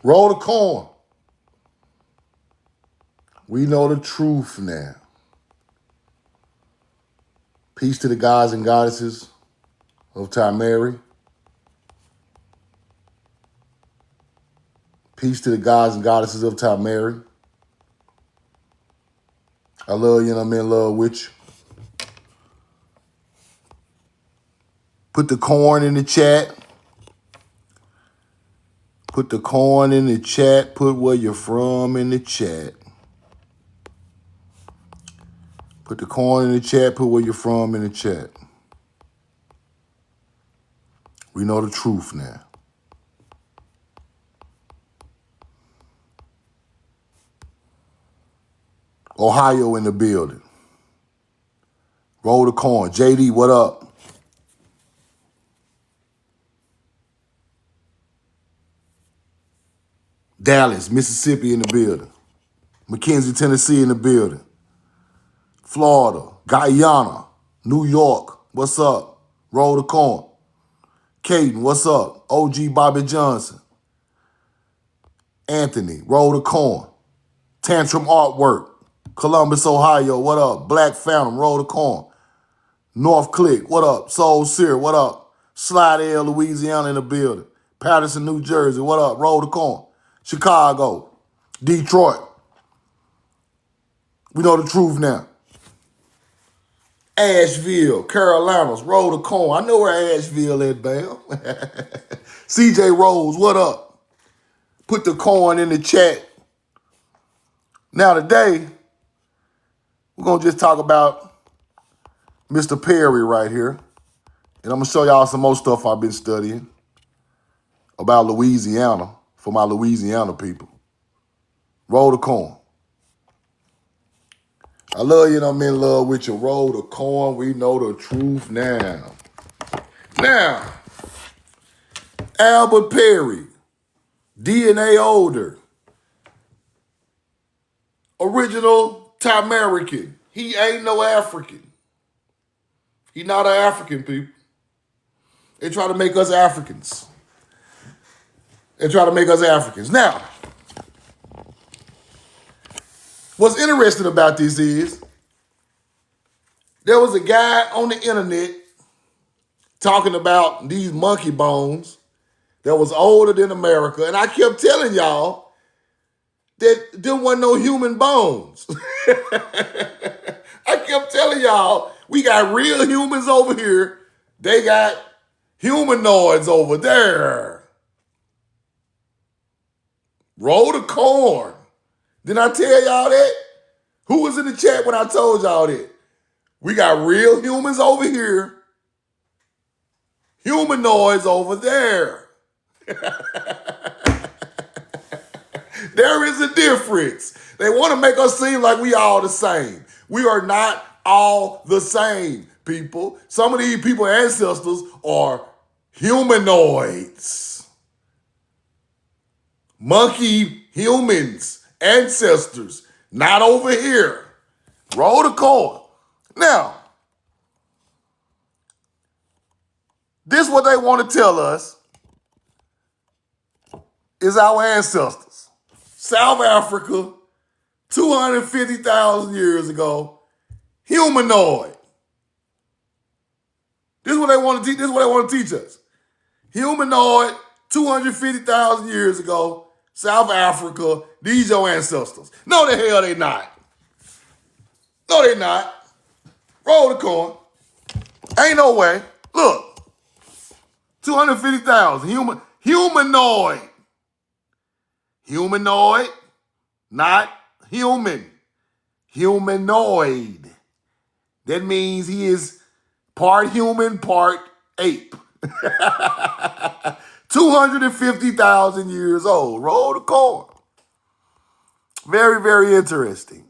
Roll the coin. We know the truth now. Peace to the gods and goddesses of Timeri. Peace to the gods and goddesses of Timeri. I love you and I'm in love with you. Put the corn in the chat. Put the corn in the chat. Put where you're from in the chat. Put the corn in the chat. Put where you're from in the chat. We know the truth now. Ohio in the building. Roll the corn. JD, what up? Dallas, Mississippi in the building. McKenzie, Tennessee in the building. Florida, Guyana, New York, what's up? Roll the corn. Caden, what's up? OG Bobby Johnson. Anthony, roll the corn. Tantrum Artwork, Columbus, Ohio, what up? Black Phantom, roll the corn. North Click, what up? Soul Sear, what up? Slidell, Louisiana in the building. Patterson, New Jersey, what up? Roll the corn. Chicago, Detroit. We know the truth now. Asheville, Carolinas, roll the corn. I know where Asheville is, Bam. CJ Rose, what up? Put the corn in the chat. Now today, we're going to just talk about Mr. Perry right here. And I'm going to show y'all some more stuff I've been studying about Louisiana for my Louisiana people. Roll the corn. I love you and I'm in love with you. Roll the corn. We know the truth now. Now, Albert Perry, DNA older, original Timerican. He ain't no African. He not an African, people. They try to make us Africans. Now, what's interesting about this is there was a guy on the internet talking about these monkey bones that was older than America. And I kept telling y'all that there wasn't no human bones. I kept telling y'all, we got real humans over here. They got humanoids over there. Roll the corn. Didn't I tell y'all that? Who was in the chat when I told y'all that? We got real humans over here. Humanoids over there. There is a difference. They want to make us seem like we all the same. We are not all the same, people. Some of these people's ancestors are humanoids. Monkey humans, ancestors, not over here. Roll the corn. Now, this what they want to tell us is our ancestors. South Africa, 250,000 years ago, humanoid. This is what they want to teach. This is what they want to teach us. Humanoid, 250,000 years ago, South Africa, these your ancestors. No, the hell they not. No, they not. Roll the corn. Ain't no way. Look, 250,000 humanoid. Humanoid, not human. Humanoid. That means he is part human, part ape. 250,000 years old. Roll the corn. Very, very interesting.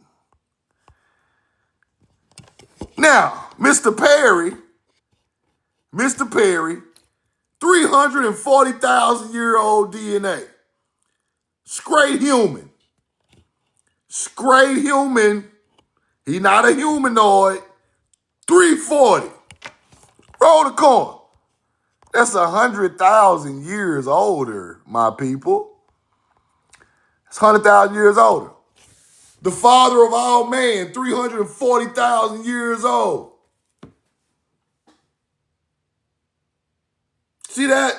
Now, Mr. Perry, 340,000-year-old DNA. Straight human. Straight human. He not a humanoid. 340. Roll the corn. That's 100,000 years older, my people. It's 100,000 years older. The father of all man, 340,000 years old. See that?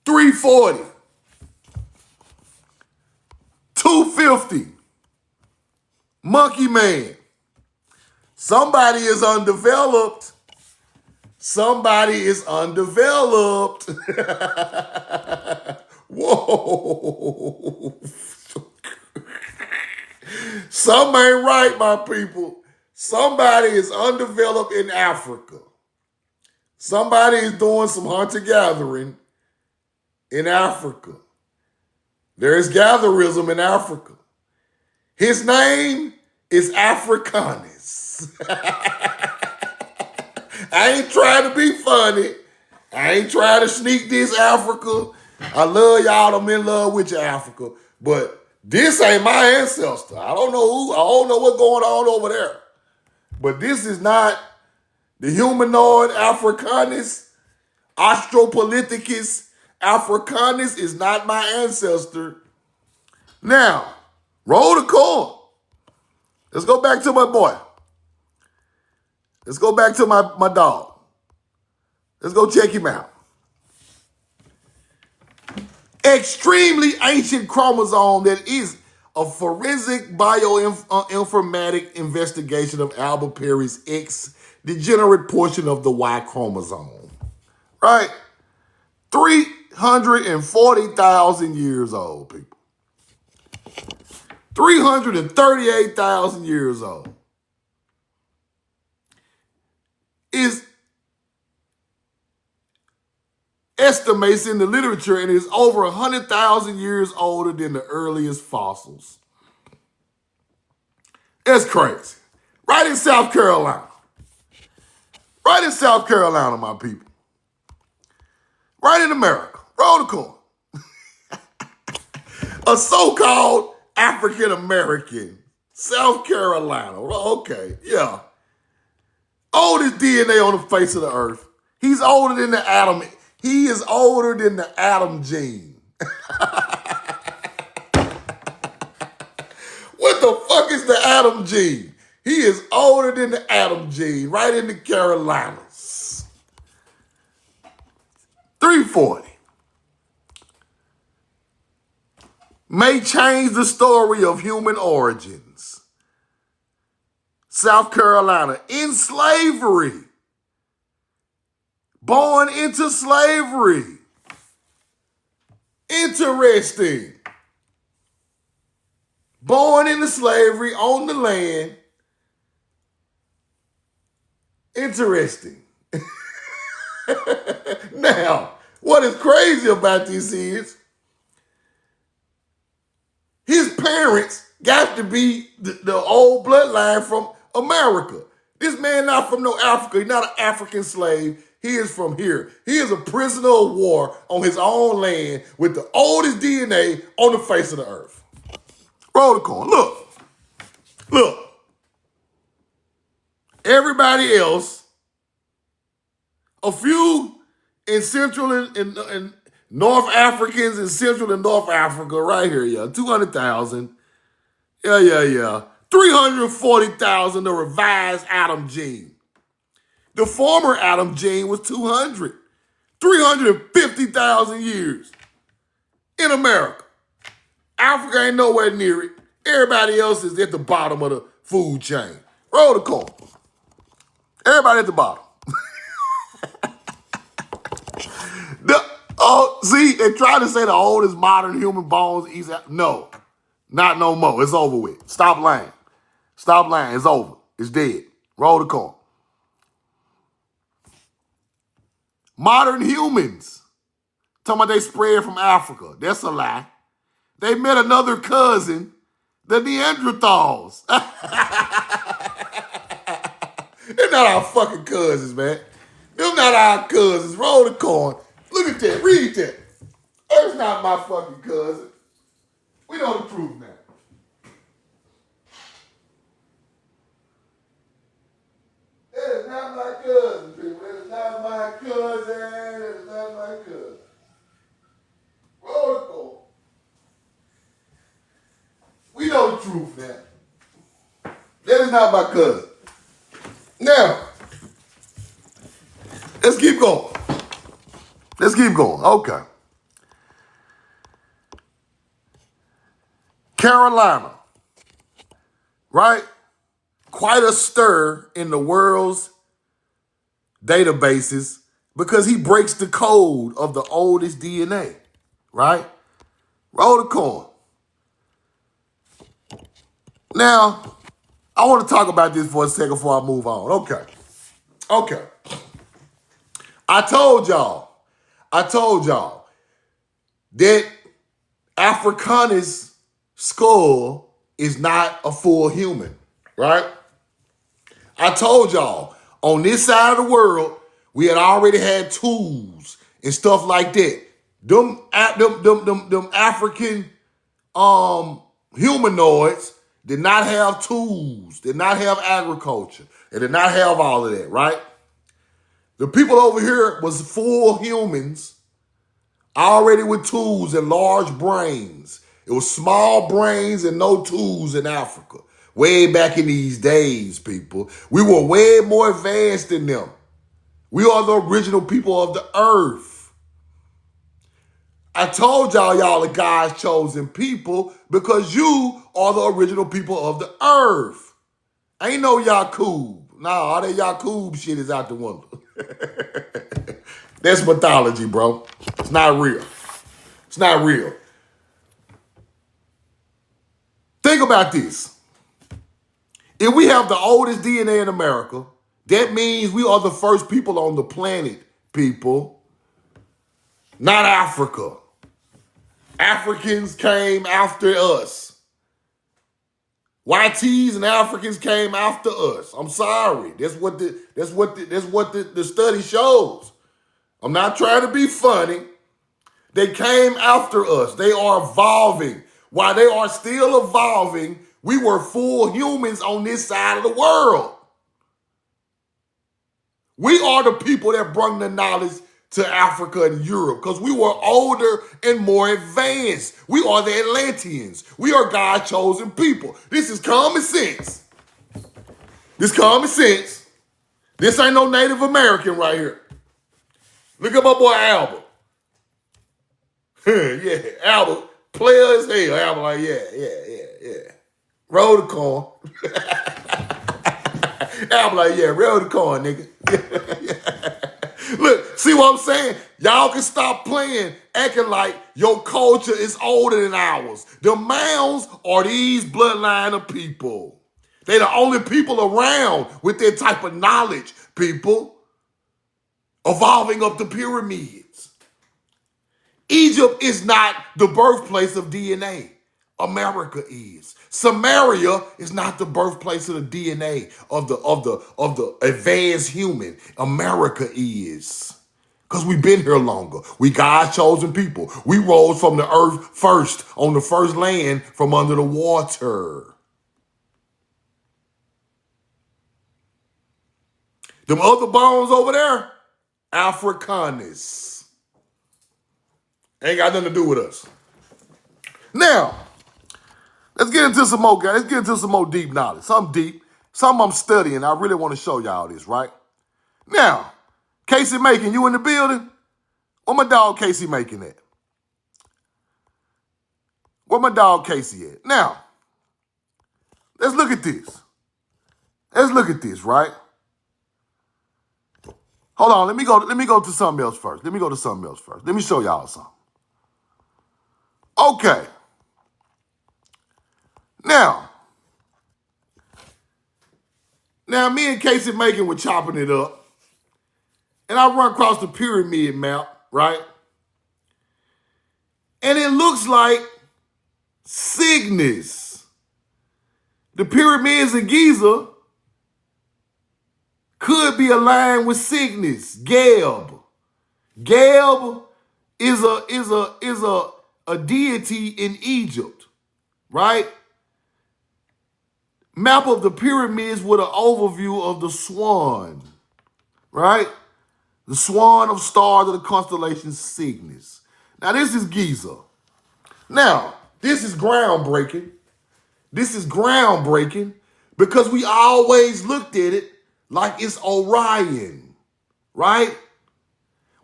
340. 250. Monkey man. Somebody is undeveloped. Somebody is undeveloped. Whoa. Something ain't right, my people. Somebody is undeveloped in Africa. Somebody is doing some hunter-gathering in Africa. There is gatherism in Africa. His name is Africanus. I ain't trying to be funny. I ain't trying to sneak this Africa. I love y'all. I'm in love with you, Africa. But this ain't my ancestor. I don't know who. I don't know what's going on over there. But this is not the humanoid Africanus. Australopithecus Africanus is not my ancestor. Now, roll the coin. Let's go back to my boy. Let's go back to my dog. Let's go check him out. Extremely ancient chromosome that is a forensic bioinformatic investigation of Albert Perry's X degenerate portion of the Y chromosome. Right? 340,000 years old, people. 338,000 years old. Is estimates in the literature and is over 100,000 years older than the earliest fossils. That's crazy. Right in South Carolina. Right in South Carolina, my people. Right in America. Roll the coin. A so-called African American. South Carolina. Okay, yeah. Oldest DNA on the face of the earth. He's older than the atom. He is older than the atom gene. What the fuck is the atom gene? He is older than the atom gene, right in the Carolinas. 340. May change the story of human origins. South Carolina, in slavery. Born into slavery. Interesting. Born into slavery on the land. Interesting. Now, what is crazy about this is his parents got to be the old bloodline from America. This man not from no Africa. He's not an African slave. He is from here. He is a prisoner of war on his own land with the oldest DNA on the face of the earth. Roll the coin. Look. Look. Everybody else, a few in Central and North Africans in Central and North Africa right here, yeah. 200,000. Yeah. 340,000, the revised Adam gene. The former Adam gene was 200. 350,000 years in America. Africa ain't nowhere near it. Everybody else is at the bottom of the food chain. Roll the coin. Everybody at the bottom. See, they try to say the oldest modern human bones. No, not no more. It's over with. Stop lying. Stop lying. It's over. It's dead. Roll the coin. Modern humans. Talking about they spread from Africa. That's a lie. They met another cousin, the Neanderthals. They're not our fucking cousins, man. They're not our cousins. Roll the coin. Look at that. Read that. That's not my fucking cousin. We know the truth now. That is not my cousin, people. That is not my cousin. That is not my cousin. Roll the coin. That's not my cousin. Now, let's keep going. Let's keep going. Okay. Carolina, right? Quite a stir in the world's databases because he breaks the code of the oldest DNA, right? Roll the coin. Now, I want to talk about this for a second before I move on. Okay. I told y'all that Africanus skull is not a full human, right? I told y'all on this side of the world, we had already had tools and stuff like that. Them African humanoids did not have tools, did not have agriculture, they did not have all of that, right? The people over here was full humans, already with tools and large brains. It was small brains and no tools in Africa. Way back in these days, people. We were way more advanced than them. We are the original people of the earth. I told y'all are God's chosen people because you are the original people of the earth. Ain't no Yakub. Nah, all that Yakub shit is out the window. That's mythology, bro. It's not real. It's not real. Think about this. If we have the oldest DNA in America, that means we are the first people on the planet, people. Not Africa. Africans came after us. YTs and Africans came after us. I'm sorry. That's what the study shows. I'm not trying to be funny. They came after us. They are evolving. While they are still evolving, we were full humans on this side of the world. We are the people that brought the knowledge to Africa and Europe because we were older and more advanced. We are the Atlanteans. We are God's chosen people. This is common sense. This common sense. This ain't no Native American right here. Look at my boy Albert. Yeah, Albert, player as hell. Albert like, yeah. Roll the corn. Albert like, yeah, roll the corn, nigga. Look, see what I'm saying? Y'all can stop playing, acting like your culture is older than ours. The mounds are these bloodline of people. They're the only people around with that type of knowledge, people. Evolving up the pyramids. Egypt is not the birthplace of DNA. America is. Samaria is not the birthplace of the DNA of the advanced human. America is. Because we've been here longer. We God's chosen people. We rose from the earth first, on the first land from under the water. Them other bones over there, Africanus. Ain't got nothing to do with us. Now, let's get into some more, guys. Let's get into some more deep knowledge. Something deep. Something I'm studying. I really want to show y'all this, right? Now, Casey Macon, you in the building? Where my dog Casey Macon at? Where my dog Casey at? Now, let's look at this. Let's look at this, right? Hold on, let me go to something else first. Let me show y'all something. Okay. Now, me and Casey Macon were chopping it up, and I run across the pyramid map, right? And it looks like Cygnus. The pyramids of Giza could be aligned with Cygnus, Geb. Geb is a deity in Egypt, right? Map of the pyramids with an overview of the swan, right? The swan of stars of the constellation Cygnus. Now, this is Giza. Now, this is groundbreaking. Because we always looked at it like it's Orion, right?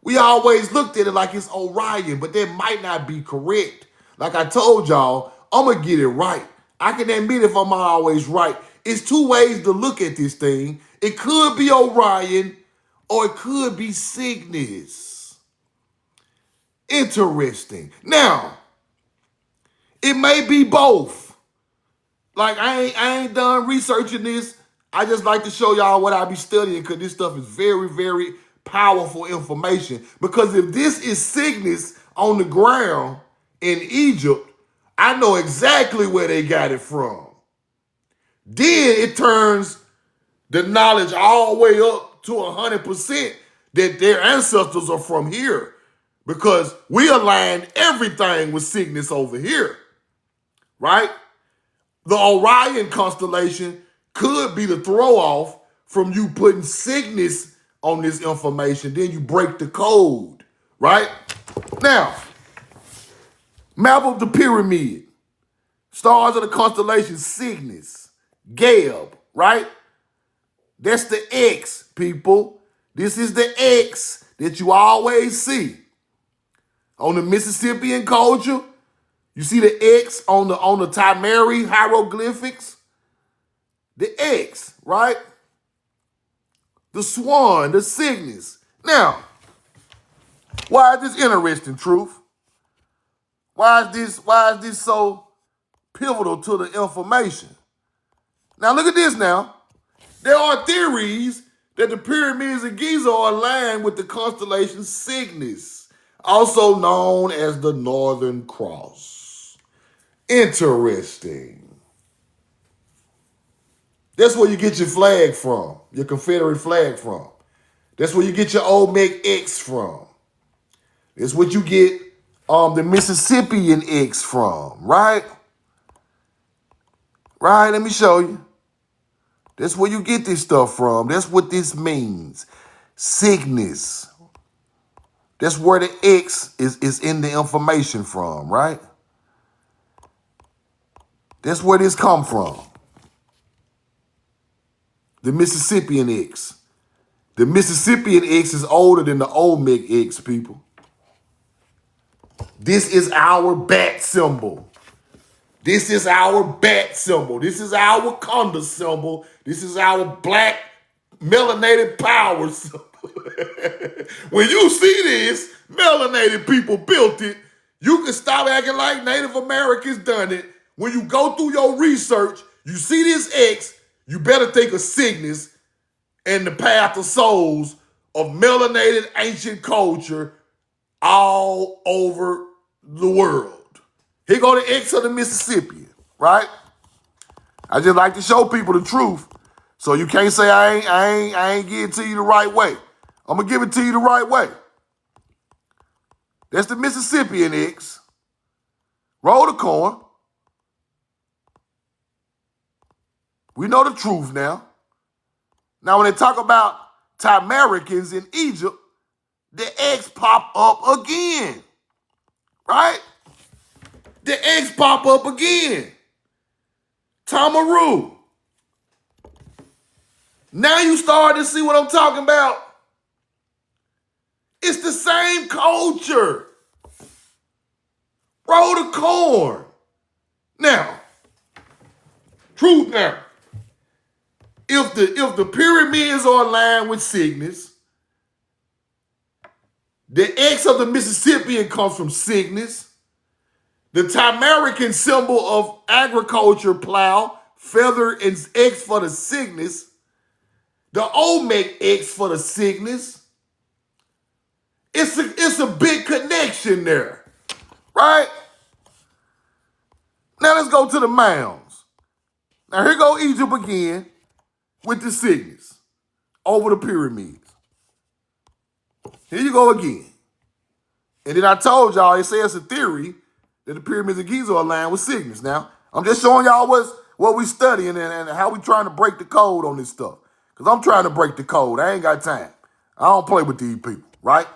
We always looked at it like it's Orion, but that might not be correct. Like I told y'all, I'm going to get it right. I can admit if I'm always right. It's two ways to look at this thing. It could be Orion or it could be Cygnus. Interesting. Now, it may be both. Like, I ain't done researching this. I just like to show y'all what I be studying because this stuff is very, very powerful information. Because if this is Cygnus on the ground in Egypt, I know exactly where they got it from. Then it turns the knowledge all the way up to 100% that their ancestors are from here. Because we aligned everything with Cygnus over here, right? The Orion constellation could be the throw off from you putting Cygnus on this information. Then you break the code, right? Now, map of the pyramid. Stars of the constellation Cygnus, Geb, right? That's the X, people. This is the X that you always see. On the Mississippian culture, you see the X on the Tamari hieroglyphics. The X, right? The swan, the Cygnus. Now, why is this interesting, Truth? Why is this so pivotal to the information? Now look at this now. There are theories that the pyramids of Giza are aligned with the constellation Cygnus, also known as the Northern Cross. Interesting. That's where you get your flag from, your Confederate flag from. That's where you get your Olmec X from. That's what you get the Mississippian X from, right? Right, let me show you. That's where you get this stuff from. That's what this means. Cygnus. That's where the X is in the information from, right? That's where this come from. The Mississippian X. The Mississippian X is older than the Olmec X, people. This is our bat symbol. This is our bat symbol. This is our Wakanda symbol. This is our black melanated power symbol. When you see this, melanated people built it. You can stop acting like Native Americans done it. When you go through your research, you see this X, you better think of Cygnus and the path of souls of melanated ancient culture all over the world. Here go the X of the Mississippi, right? I just like to show people the truth, so you can't say I ain't give it to you the right way. I'm gonna give it to you the right way. That's the Mississippian X. Roll the coin. We know the truth now. Now, when they talk about Tamaricans in Egypt, the X pop up again, right? The X pop up again. Tamaru. Now you start to see what I'm talking about. It's the same culture. Roll the corn. Now, truth now. If the pyramids are aligned with Cygnus, the X of the Mississippian comes from Cygnus. The Tamarican symbol of agriculture, Plow, feather and X for the Cygnus. The Olmec X for the Cygnus. It's a big connection there, right? Now let's go to the mounds. Now here go Egypt again with the Cygnus over the pyramids. Here you go again. And then I told y'all, it says a theory that the pyramids of Giza are aligned with Cygnus. Now, I'm just showing y'all what we studying and how we trying to break the code on this stuff. Because I'm trying to break the code. I ain't got time. I don't play with these people, right?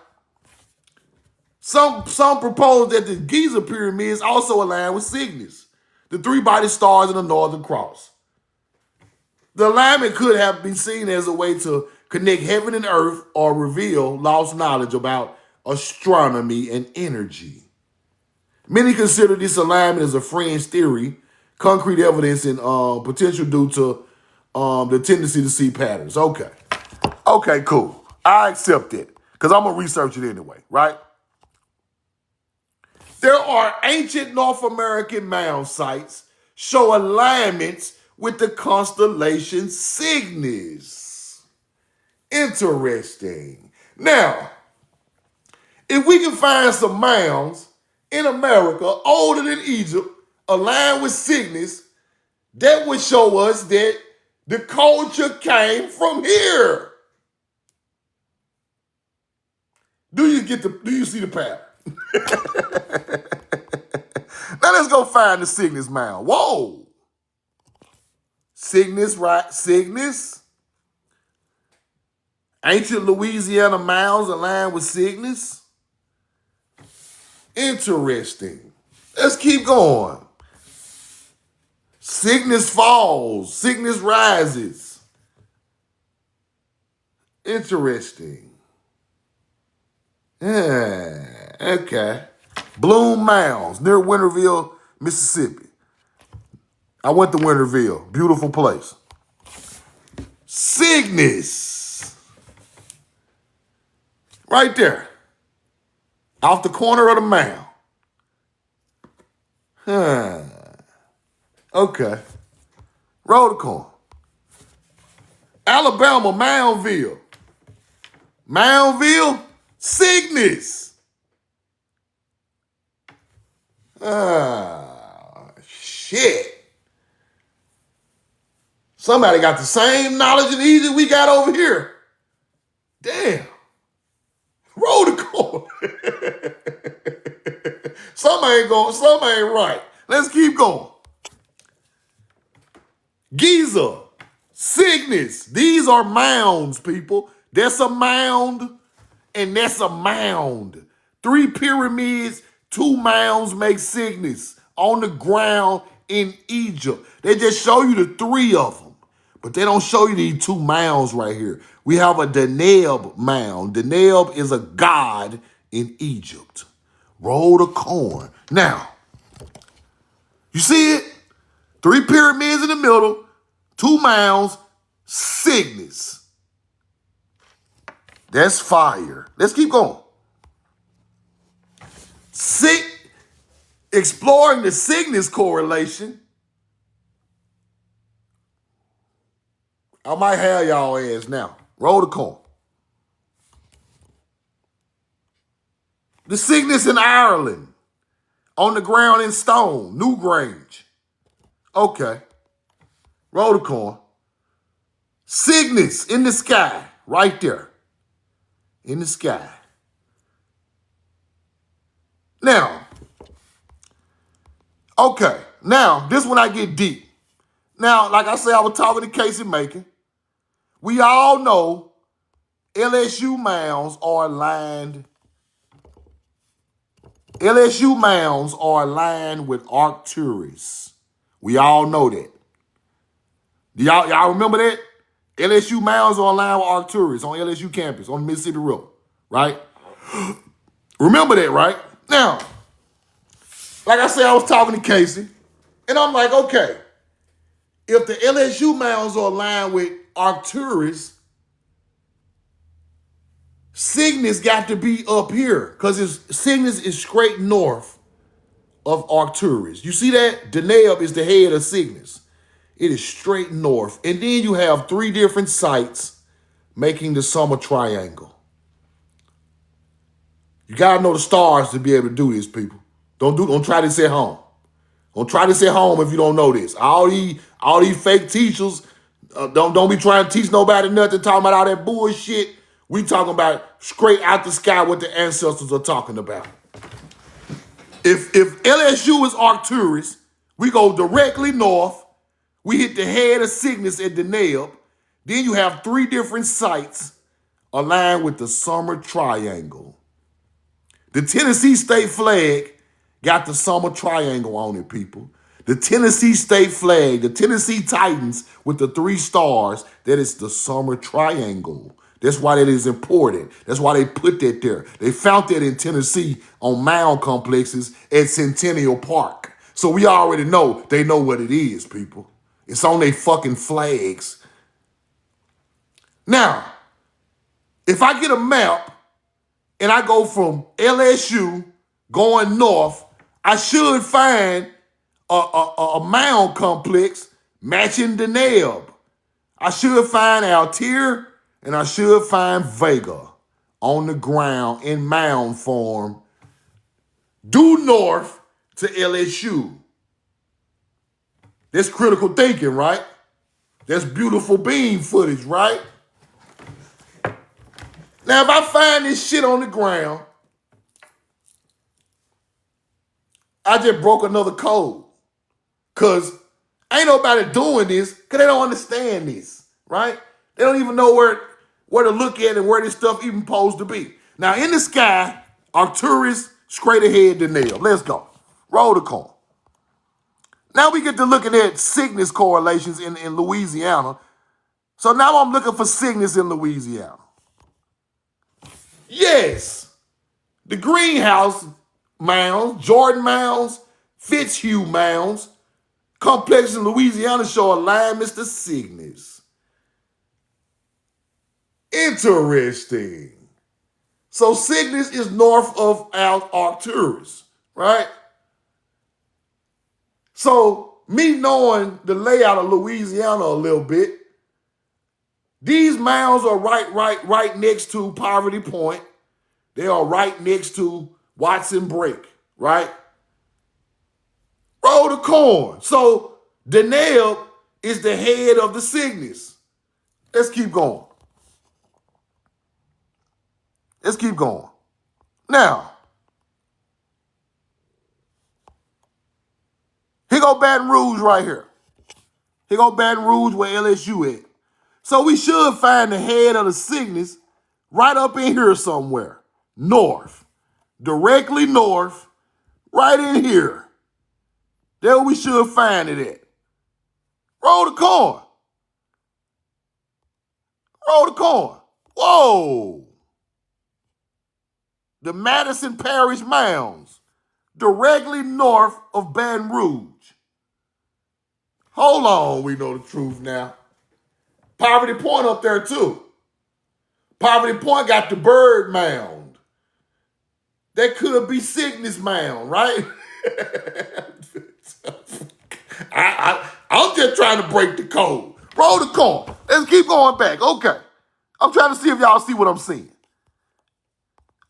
Some propose that the Giza pyramids also align with Cygnus, the three-body stars in the Northern Cross. The alignment could have been seen as a way to connect heaven and earth or reveal lost knowledge about astronomy and energy. Many consider this alignment as a fringe theory, concrete evidence, and potential due to the tendency to see patterns. Okay. Okay, cool. I accept it because I'm going to research it anyway, right? There are ancient North American mound sites show alignments with the constellation Cygnus. Interesting. Now, if we can find some mounds in America older than Egypt aligned with Cygnus, that would show us that the culture came from here. Do you see the pattern? Now let's go find the Cygnus mound. Whoa. Cygnus, right? Cygnus. Ancient Louisiana mounds aligned with Cygnus. Interesting. Let's keep going. Cygnus falls. Cygnus rises. Interesting. Yeah, okay. Bloom Mounds near Winterville, Mississippi. I went to Winterville. Beautiful place. Cygnus. Right there. Off the corner of the mound. Okay. Roll the corn. Alabama, Moundville. Moundville, Cygnus. Shit. Somebody got the same knowledge in Egypt we got over here. Damn. Roll the corn. Some ain't right. Let's keep going. Giza, Cygnus. These are mounds, people. That's a mound, and that's a mound. 3 pyramids, 2 mounds make Cygnus on the ground in Egypt. They just show you the 3 of them, but they don't show you these 2 mounds right here. We have a Deneb mound. Deneb is a god in Egypt. Roll the corn. Now, you see it? 3 pyramids in the middle, 2 mounds, Cygnus. That's fire. Let's keep going. Exploring the Cygnus correlation. I might have y'all ass now. Roll the corn. The Cygnus in Ireland. On the ground in stone. Newgrange. Okay. Roll the corn. Cygnus in the sky. Right there. In the sky. Now. Okay. Now, this one I get deep. Now, like I said, I was talking to Casey Macon. We all know LSU mounds are aligned. LSU mounds are aligned with Arcturus. We all know that. Y'all remember that? LSU mounds are aligned with Arcturus on LSU campus on the Mississippi River, right? Remember that, right? Now, like I said, I was talking to Casey, and I'm like, okay, if the LSU mounds are aligned with Arcturus, Cygnus got to be up here because Cygnus is straight north of Arcturus. You see that? Deneb is the head of Cygnus. It is straight north. And then you have 3 different sites making the summer triangle. You got to know the stars to be able to do this, people. Don't try this at home. Don't try this at home if you don't know this. All these fake teachers, don't be trying to teach nobody nothing, talking about all that bullshit. We talking about straight out the sky what the ancestors are talking about. If LSU is Arcturus, we go directly north. We hit the head of Cygnus at Deneb. Then you have 3 different sites aligned with the summer triangle. The Tennessee state flag got the summer triangle on it, people. The Tennessee state flag, the Tennessee Titans with the 3 stars, that is the summer triangle. That's why that is important. That's why they put that there. They found that in Tennessee on mound complexes at Centennial Park. So we already know, they know what it is, people. It's on their fucking flags. Now, if I get a map and I go from LSU going north, I should find a mound complex matching Deneb. I should find Altair and I should find Vega on the ground in mound form due north to LSU. That's critical thinking, right? That's beautiful beam footage, right? Now, if I find this shit on the ground, I just broke another code. Because ain't nobody doing this because they don't understand this, right? They don't even know where to look at and where this stuff even supposed to be. Now, in the sky, Arcturus straight ahead to nail. Let's go. Roll the coin. Now we get to looking at Cygnus correlations in Louisiana. So now I'm looking for Cygnus in Louisiana. Yes, the greenhouse mounds, Jordan mounds, Fitzhugh mounds, complexes in Louisiana show alignments to Cygnus. Interesting. So Cygnus is north of Arcturus, right? So me knowing the layout of Louisiana a little bit, these mounds are right next to Poverty Point. They are right next to Watson Break, right? Roll the coin. So Deneb is the head of the Cygnus. Let's keep going. Let's keep going. Now, here go Baton Rouge right here. Here go Baton Rouge where LSU at. So we should find the head of the Cygnus right up in here somewhere. North. Directly north. Right in here. There we should find it at. Roll the coin. Roll the coin. Whoa. The Madison Parish Mounds. Directly north of Baton Rouge. Hold on, we know the truth now. Poverty Point up there too. Poverty Point got the Bird Mound. That could be Cygnus Mound, right? I'm just trying to break the code. Roll the coin. Let's keep going back. Okay. I'm trying to see if y'all see what I'm seeing.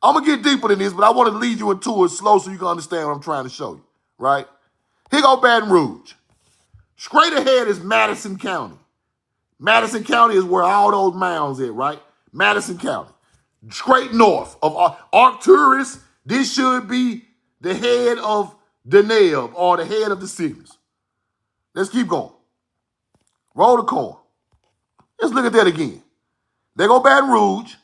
I'm going to get deeper than this, but I want to lead you into it slow so you can understand what I'm trying to show you, right? Here go Baton Rouge. Straight ahead is Madison County. Madison County is where all those mounds at, right? Madison County. Straight north of Arcturus, this should be the head of Deneb or the head of the Cygnus. Let's keep going. Roll the coin. Let's look at that again. There go Baton Rouge.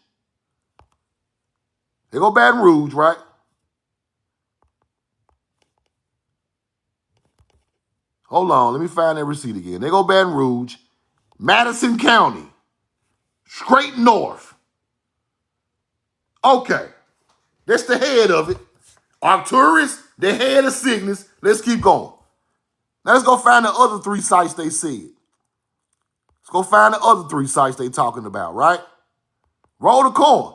There go Baton Rouge, right? Hold on, let me find that receipt again. There go Baton Rouge. Madison County. Straight north. Okay. That's the head of it. Arcturus, the head of Cygnus. Let's keep going. Now let's go find the other 3 sites they said. Let's go find the other 3 sites they talking about, right? Roll the coin.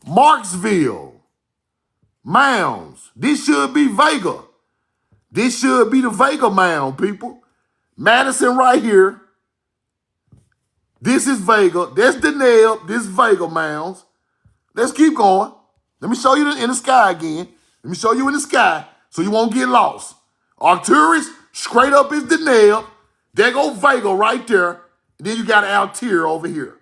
Marksville. Mounds. This should be Vega. This should be the Vega mound, people. Madison right here. This is Vega. That's Deneb. This is Vega mounds. Let's keep going. Let me show you in the sky again. Let me show you in the sky so you won't get lost. Arcturus, straight up is Deneb. There go Vega right there. And then you got Altair over here.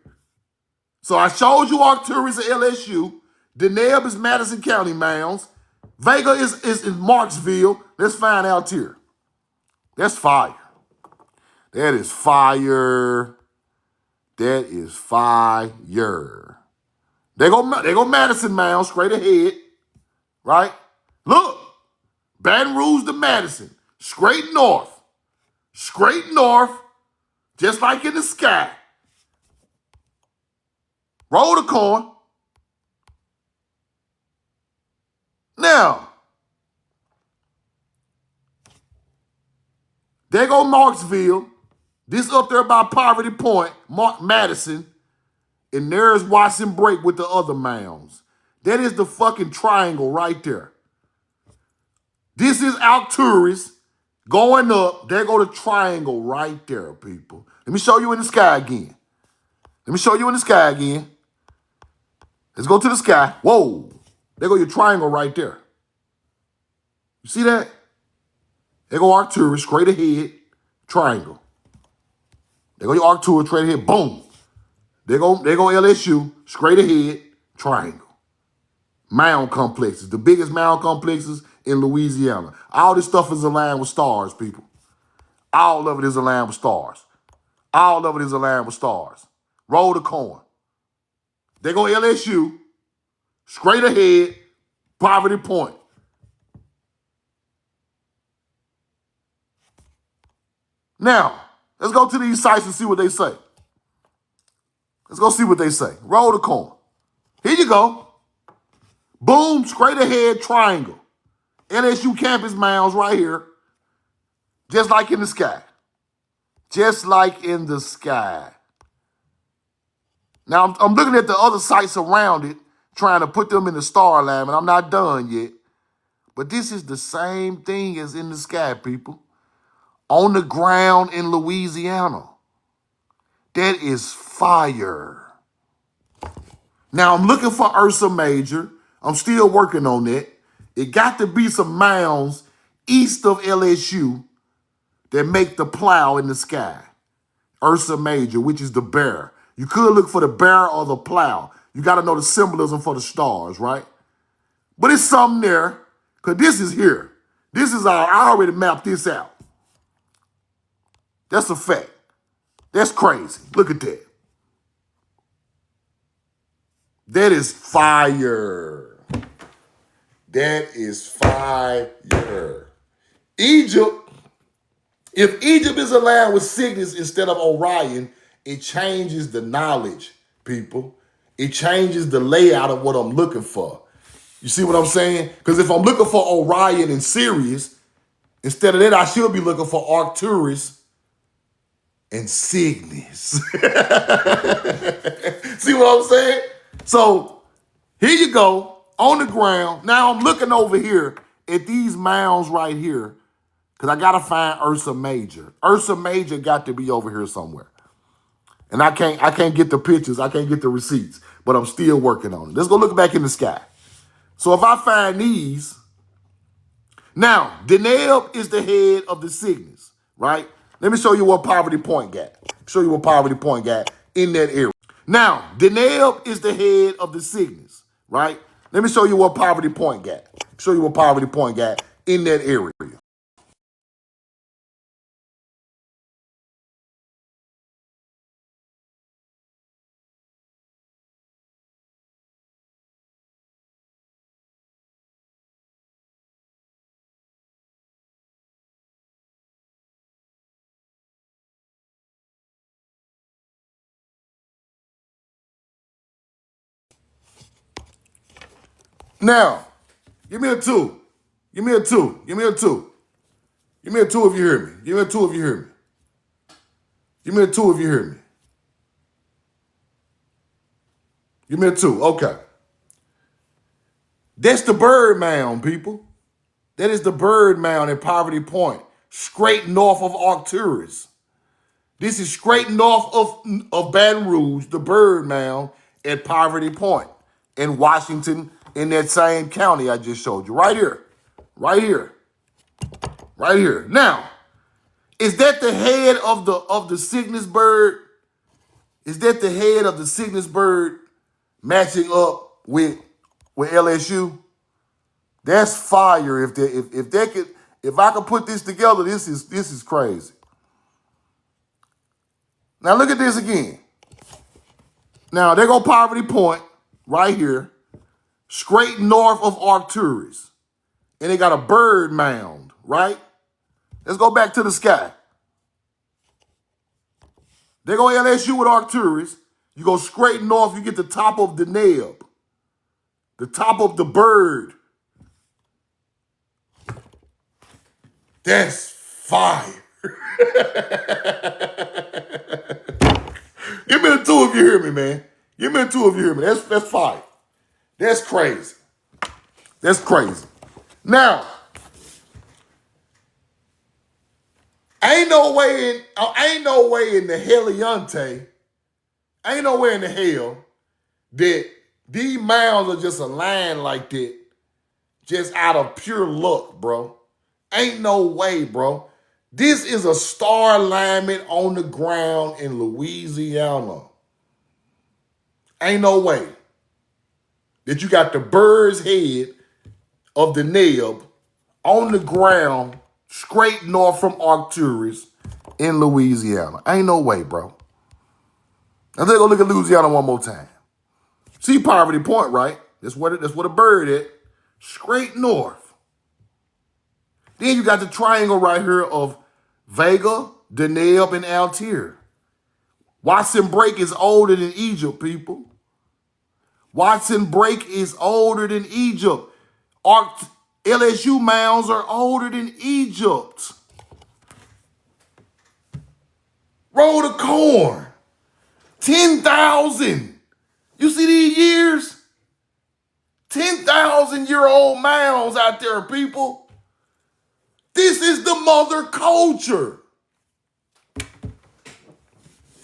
So I showed you Arcturus at LSU. Deneb is Madison County mounds. Vega is Marksville. Let's find Altair. That's fire. That is fire. That is fire. They go Madison Mound straight ahead, right? Look, Baton Rouge to Madison, straight north, just like in the sky. Roll the coin. Now, there go Marksville. This up there by Poverty Point, Madison, and there's Watson Break with the other mounds. That is the fucking triangle right there. This is Alturas going up. There go the triangle right there, people. Let me show you in the sky again. Let's go to the sky. Whoa. There go your triangle right there. You see that? There go Arcturus, straight ahead, triangle. There go your Arcturus, straight ahead, boom. There go LSU, straight ahead, triangle. Mound complexes, the biggest mound complexes in Louisiana. All this stuff is aligned with stars, people. All of it is aligned with stars. Roll the coin. There go LSU, straight ahead, Poverty Point. Now, let's go to these sites and see what they say. Roll the coin. Here you go. Boom, straight ahead, triangle. LSU campus mounds right here. Just like in the sky. Now, I'm looking at the other sites around it, trying to put them in the star alignment. I'm not done yet. But this is the same thing as in the sky, people. On the ground in Louisiana. That is fire. Now, I'm looking for Ursa Major. I'm still working on that. It got to be some mounds east of LSU that make the Plow in the sky. Ursa Major, which is the bear. You could look for the bear or the Plow. You got to know the symbolism for the stars, right? But it's something there, because this is here. I already mapped this out. That's a fact. That's crazy. Look at that. That is fire. Egypt, if Egypt is aligned with Cygnus instead of Orion, it changes the knowledge, people. It changes the layout of what I'm looking for. You see what I'm saying? Because if I'm looking for Orion and Sirius, instead of that, I should be looking for Arcturus and Cygnus. See what I'm saying? So here you go, on the ground. Now I'm looking over here at these mounds right here, because I got to find Ursa Major. Ursa Major got to be over here somewhere. And I can't get the pictures, I can't get the receipts, but I'm still working on it. Let's go look back in the sky. So if I find these, now, Deneb is the head of the Cygnus, right? Let me show you what Poverty Point got. In that area. Now, Deneb is the head of the Cygnus, right? Let me show you what Poverty Point got. In that area. Now, give me a 2. Give me a 2 if you hear me. Give me a 2 okay. That's the bird mound, people. That is the bird mound at Poverty Point, straight north of Arcturus. This is straight north of Baton Rouge, the bird mound at Poverty Point in Washington, in that same county I just showed you. Right here. Now, is that the head of the Cygnus bird? Matching up with LSU? That's fire. If I could put this together, this is crazy. Now look at this again. Now there go Poverty Point right here, straight north of Arcturus. and they got a bird mound, right? Let's go back to the sky. They go LSU with Arcturus. You go straight north, you get the top of Deneb, the top of the bird. That's fire. Give me a two if you hear me, man. Give me a two if you hear me. That's fire. That's crazy. That's crazy. Now, ain't no way in the heliante, ain't no way in the hell that these mounds are just aligned like that, just out of pure luck, bro. Ain't no way, bro. This is a star alignment on the ground in Louisiana. Ain't no way that you got the bird's head of the Deneb on the ground straight north from Arcturus in Louisiana. Ain't no way, bro. Now let's go look at Louisiana one more time. See Poverty Point, right? That's where the bird at. Straight north. Then you got the triangle right here of Vega, Deneb, and Altair. Watson Break is older than Egypt, people. Watson Break is older than Egypt. LSU mounds are older than Egypt. Roll the corn. 10,000. You see these years? 10,000-year-old mounds out there, people. This is the mother culture.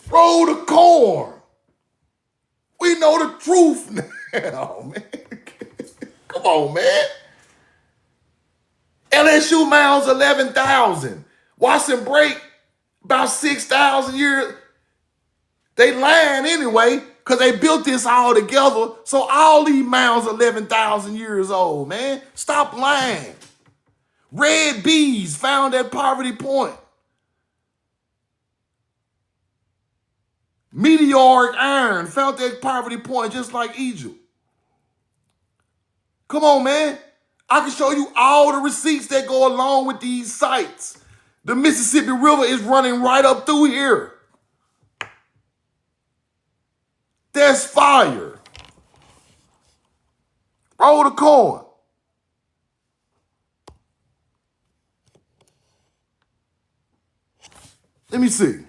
Roll the corn. We know the truth now, man. Come on, man. LSU mounds 11,000. Watson Break about 6,000 years. They lying anyway because they built this all together. So all these mounds 11,000 years old, man. Stop lying. Red bees found at Poverty Point. Meteoric iron found at Poverty Point just like Egypt. Come on, man. I can show you all the receipts that go along with these sites. The Mississippi River is running right up through here. That's fire. Roll the corn. Let me see.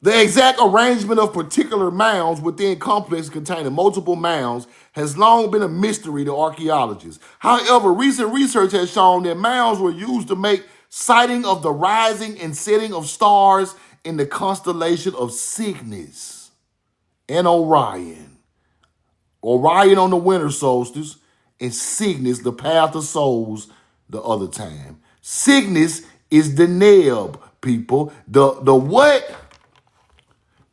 The exact arrangement of particular mounds within complexes containing multiple mounds has long been a mystery to archaeologists. However, recent research has shown that mounds were used to make sighting of the rising and setting of stars in the constellation of Cygnus and Orion. Orion on the winter solstice and Cygnus, the path of souls, the other time. Cygnus is Deneb, people. The what?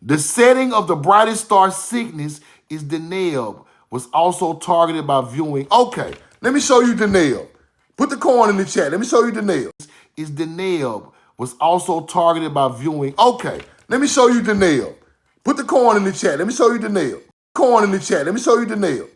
The setting of the brightest star Cygnus is Deneb, was also targeted by viewing. Okay, let me show you Deneb. Put the corn in the chat. Let me show you Deneb. Is Deneb, was also targeted by viewing. Okay, let me show you Deneb. Put the corn in the chat. Let me show you Deneb. Corn in the chat. Let me show you Deneb.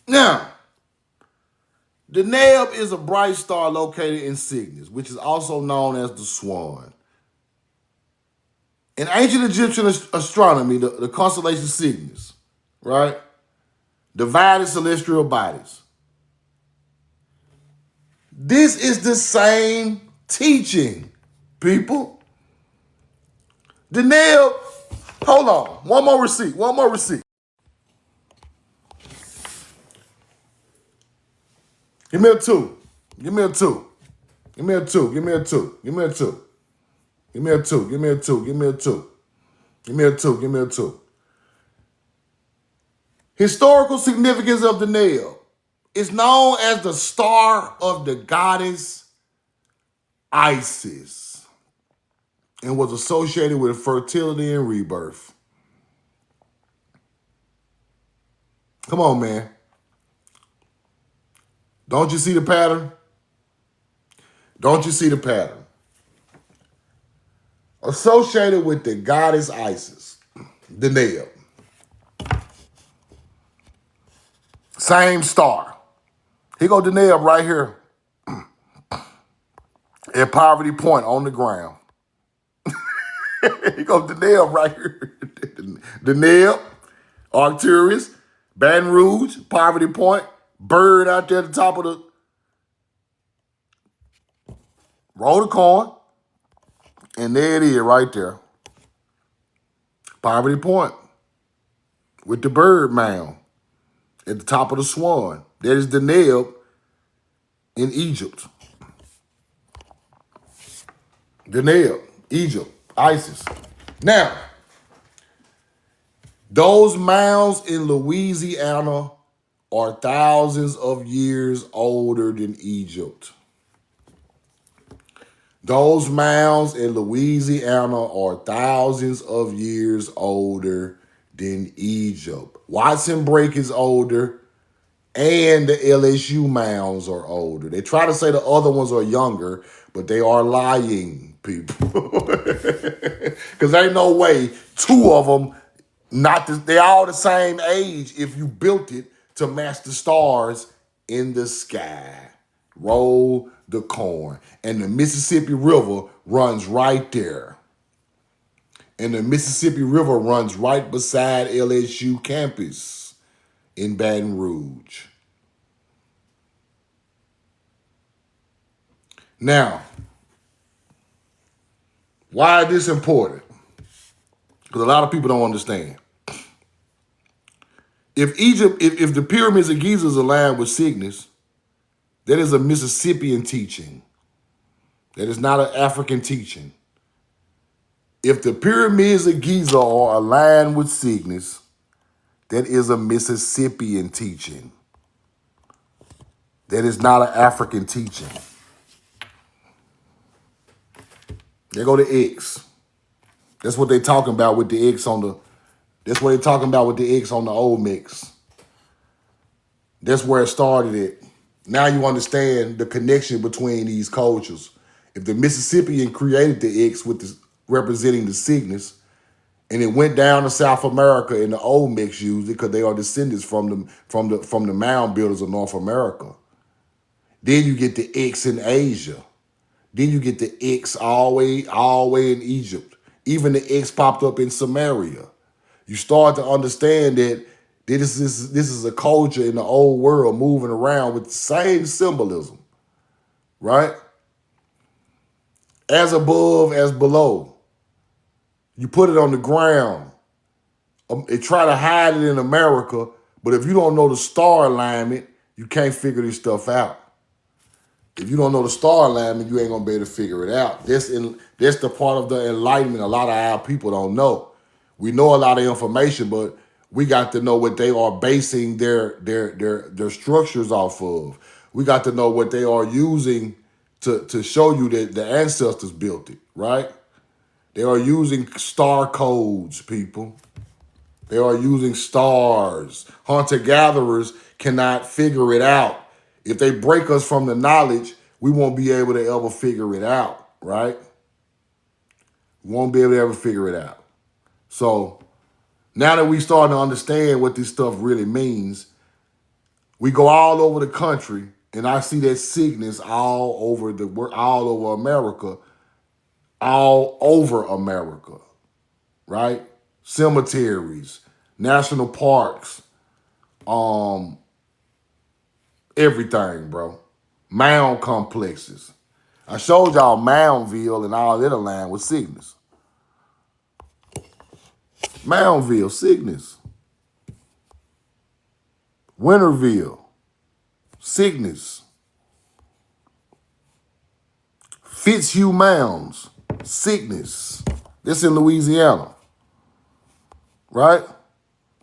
Now, Deneb is a bright star located in Cygnus, which is also known as the Swan. In ancient Egyptian astronomy, the constellation Cygnus, right? Divided celestial bodies. This is the same teaching, people. Deneb, hold on. One more receipt. Give me a two. Give me a two. Give me a two. Give me a two. Give me a two. Give me a two. Give me a two. Give me a two. Give me a two. Give me a two. Historical significance of Deneb is known as the star of the goddess Isis and was associated with fertility and rebirth. Come on, man. Don't you see the pattern? Don't you see the pattern? Associated with the goddess Isis, Deneb. Same star. Here go Deneb right here at Poverty Point on the ground. Here go Deneb right here. Deneb, Arcturus, Baton Rouge, Poverty Point, bird out there at the top of the roll the coin. And there it is right there. Poverty Point with the bird mound at the top of the swan. That is Deneb in Egypt. Deneb, Egypt, Isis. Now, those mounds in Louisiana are thousands of years older than Egypt. Those mounds in Louisiana are thousands of years older than Egypt. Watson Break is older, and the LSU mounds are older. They try to say the other ones are younger, but they are lying, people. Because ain't no way two of them, they're all the same age if you built it to match the stars in the sky. Roll the corn. And the Mississippi River runs right there. And the Mississippi River runs right beside LSU campus in Baton Rouge. Now, why is this important? Because a lot of people don't understand. If the pyramids of Giza is aligned with Cygnus, that is a Mississippian teaching. That is not an African teaching. If the pyramids of Giza are aligned with Cygnus, that is a Mississippian teaching. That is not an African teaching. There go the X. That's what they talking about with the X on the. That's what they talking about with the X on the old mix. That's where it started at. Now you understand the connection between these cultures. If the Mississippian created the X with the, representing the Cygnus, and it went down to South America, and the old mix used it because they are descendants from the mound builders of North America. Then you get the X in Asia. Then you get the X all the way in Egypt. Even the X popped up in Samaria. You start to understand that this is a culture in the old world moving around with the same symbolism, right? As above, as below. You put it on the ground. They try to hide it in America, but if you don't know the star alignment, you can't figure this stuff out. If you don't know the star alignment, you ain't gonna be able to figure it out. That's the part of the enlightenment a lot of our people don't know. We know a lot of information, but we got to know what they are basing their structures off of. We got to know what they are using to show you that the ancestors built it, right? They are using star codes, people. They are using stars. Hunter-gatherers cannot figure it out. If they break us from the knowledge, we won't be able to ever figure it out, right? We won't be able to ever figure it out. So now that we starting to understand what this stuff really means, we go all over the country, and I see that Cygnus all over America, right? Cemeteries, national parks, Um, everything, bro. Mound complexes. I showed y'all Moundville and all that aligned with Cygnus. Moundville, Cygnus. Winterville, Cygnus. Fitzhugh Mounds, Cygnus. This in Louisiana, right?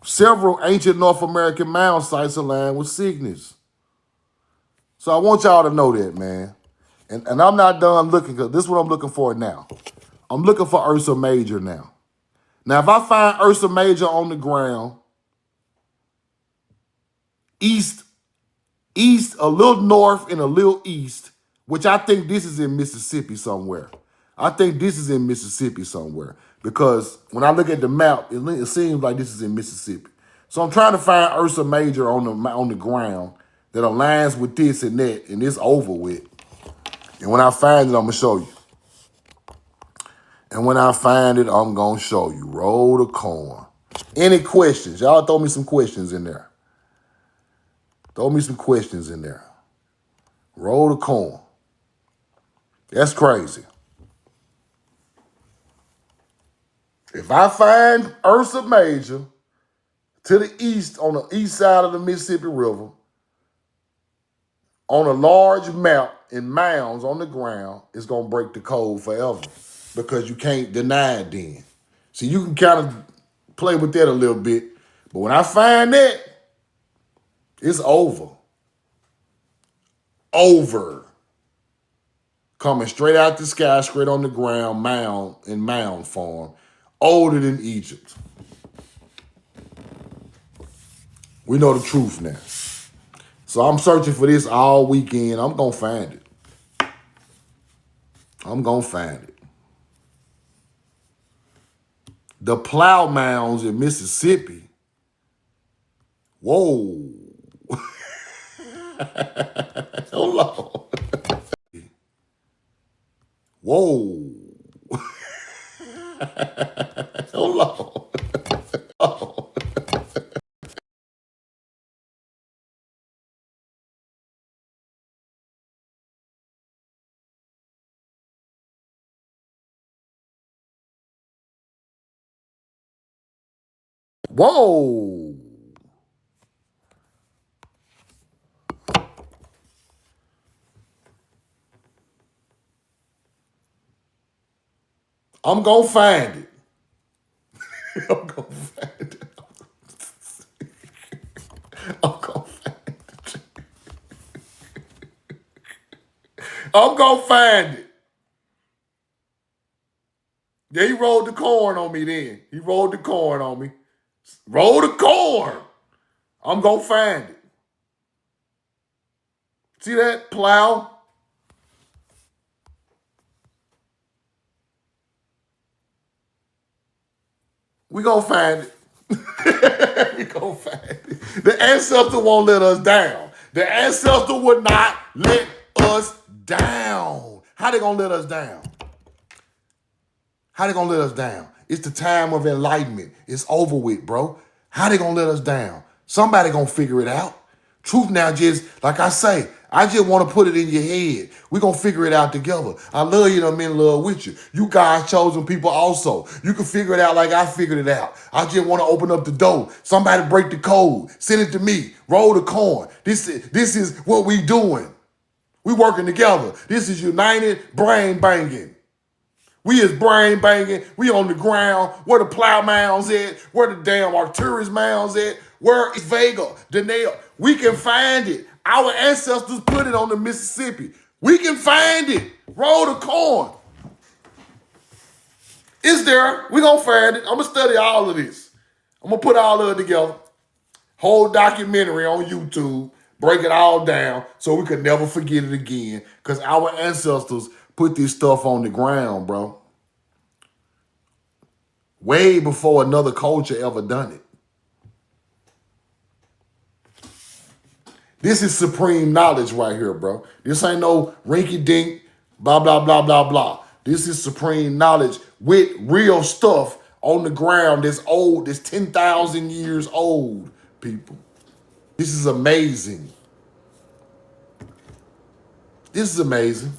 Several ancient North American mound sites align with Cygnus. So I want y'all to know that, man. And I'm not done looking, because this is what I'm looking for now. I'm looking for Ursa Major now. Now, if I find Ursa Major on the ground, east, a little north and a little east, which I think this is in Mississippi somewhere. I think this is in Mississippi somewhere, because when I look at the map, it seems like this is in Mississippi. So I'm trying to find Ursa Major on the ground that aligns with this and that, and it's over with. And when I find it, I'm going to show you. And when I find it, I'm going to show you. Roll the coin. Any questions? Y'all throw me some questions in there. Throw me some questions in there. Roll the coin. That's crazy. If I find Ursa Major to the east, on the east side of the Mississippi River, on a large map in mounds on the ground, it's going to break the code forever, because you can't deny it then. See, you can kind of play with that a little bit, but when I find that, it's over. Over. Coming straight out the sky, straight on the ground, mound in mound form, older than Egypt. We know the truth now. So I'm searching for this all weekend. I'm going to find it. I'm going to find it. The Plow mounds in Mississippi. Whoa. Hold on. Whoa. Hold on. Oh. Whoa. I'm going to find it. I'm going to find it. I'm going to find it. I'm going to find it. Yeah, he rolled the corn on me then. He rolled the corn on me. Roll the corn. I'm going to find it. See that? Plow. We going to find it. We going to find it. The ancestor won't let us down. The ancestor would not let us down. How they going to let us down? How they going to let us down? It's the time of enlightenment. It's over with, bro. How they going to let us down? Somebody going to figure it out. Truth now, just like I say, I just want to put it in your head. We're going to figure it out together. I love you and I'm in love with you. You guys chosen people also. You can figure it out like I figured it out. I just want to open up the door. Somebody break the code. Send it to me. Roll the coin. This is what we doing. We working together. This is united brain banging. We is brain banging. We on the ground. Where the Plow mounds at? Where the damn Arcturus mounds at? Where is Vega, Deneb? We can find it. Our ancestors put it on the Mississippi. We can find it. Roll the coin. It's there. We gonna find it. I'm gonna study all of this. I'm gonna put all of it together. Whole documentary on YouTube. Break it all down so we could never forget it again. Because our ancestors put this stuff on the ground, bro. Way before another culture ever done it. This is supreme knowledge right here, bro. This ain't no rinky-dink, blah, blah, blah, blah, blah. This is supreme knowledge with real stuff on the ground that's old, that's 10,000 years old, people. This is amazing. This is amazing.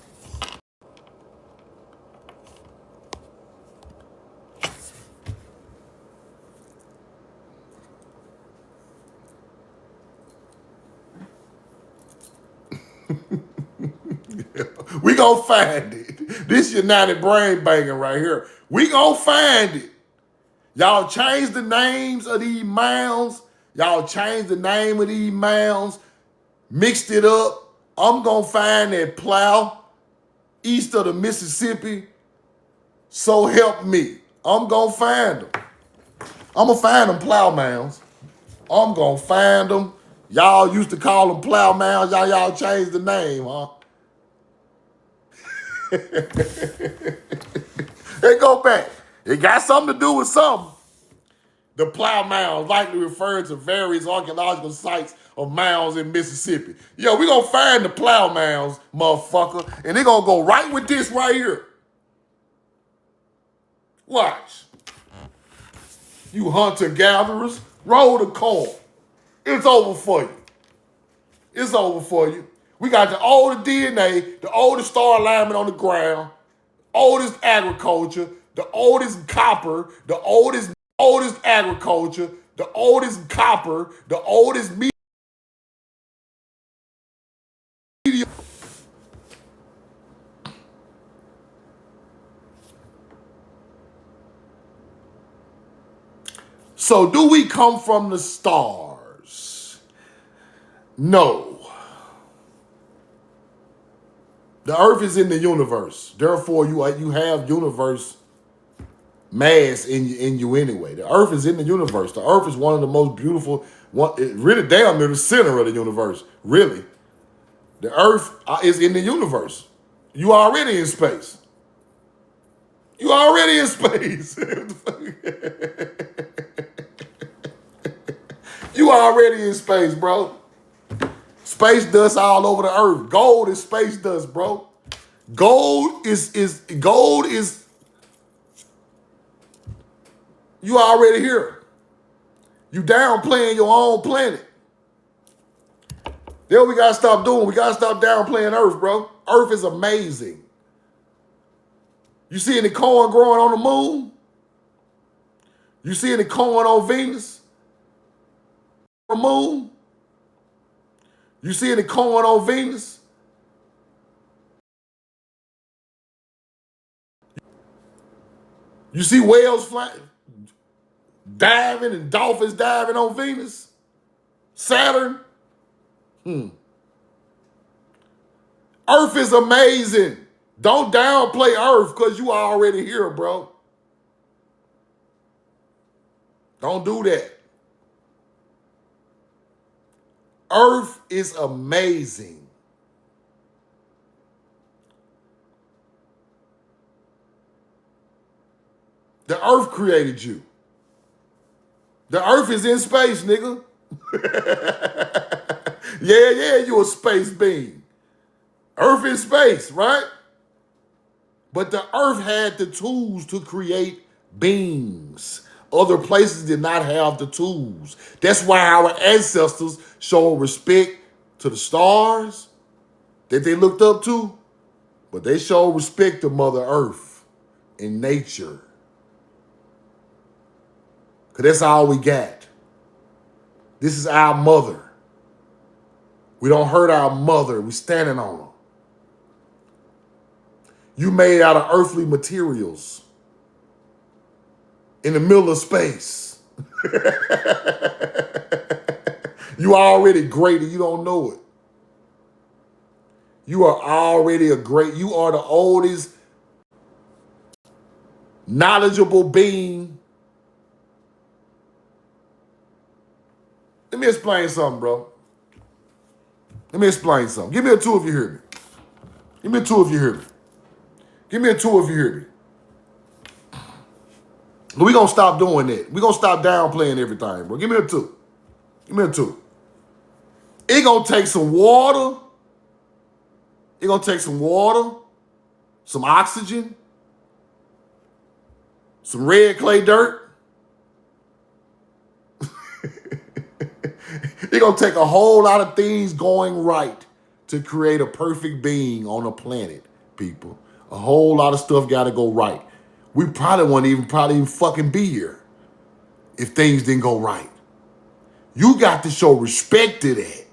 We gonna find it. This United Brain Banging right here. We gonna find it. Y'all change the names of these mounds. Y'all change the name of these mounds. Mixed it up. I'm gonna find that Plow east of the Mississippi. So help me. I'm gonna find them. I'm gonna find them Plow mounds. I'm gonna find them. Y'all used to call them Plow mounds. Y'all changed the name, huh? They go back. It got something to do with something. The Plow mounds likely refer to various archaeological sites of mounds in Mississippi. Yo, we gonna find the Plow mounds, motherfucker, and they gonna go right with this right here. Watch. You hunter-gatherers, roll the corn. It's over for you. It's over for you. We got the oldest DNA, the oldest star alignment on the ground, oldest agriculture, the oldest copper, the oldest agriculture, the oldest copper, the oldest media. So do we come from the stars? No. The earth is in the universe. Therefore, you have universe mass in you anyway. The earth is in the universe. The earth is one of the most beautiful, really damn near the center of the universe. Really. The earth is in the universe. You already in space. You already in space. You already in space, bro. Space dust all over the earth. Gold is space dust, bro. Gold is you already here. You downplaying your own planet. Then we gotta stop doing. We gotta stop downplaying Earth, bro. Earth is amazing. You see any corn growing on the moon? You see any corn on Venus? On the moon? You see any corn on Venus? You see whales flying, diving, and dolphins diving on Venus? Saturn? Earth is amazing. Don't downplay Earth because you are already here, bro. Don't do that. Earth is amazing. The Earth created you. The Earth is in space, nigga. Yeah, you a space being. Earth in space, right? But the Earth had the tools to create beings. Other places did not have the tools. That's why our ancestors showed respect to the stars that they looked up to, but they showed respect to Mother Earth and nature. Because that's all we got. This is our mother. We don't hurt our mother. We standing on her. You made out of earthly materials in the middle of space. You are already great and you don't know it. You are already you are the oldest knowledgeable being. Let me explain something, bro. Let me explain something. Give me a two if you hear me. Give me a two if you hear me. Give me a two if you hear me. But we're going to stop doing that. We're going to stop downplaying everything, bro. Give me a two. Give me a two. It's going to take some water. It's going to take some water, some oxygen, some red clay dirt. It's going to take a whole lot of things going right to create a perfect being on a planet, people. A whole lot of stuff got to go right. We probably wouldn't even fucking be here if things didn't go right. You got to show respect to that.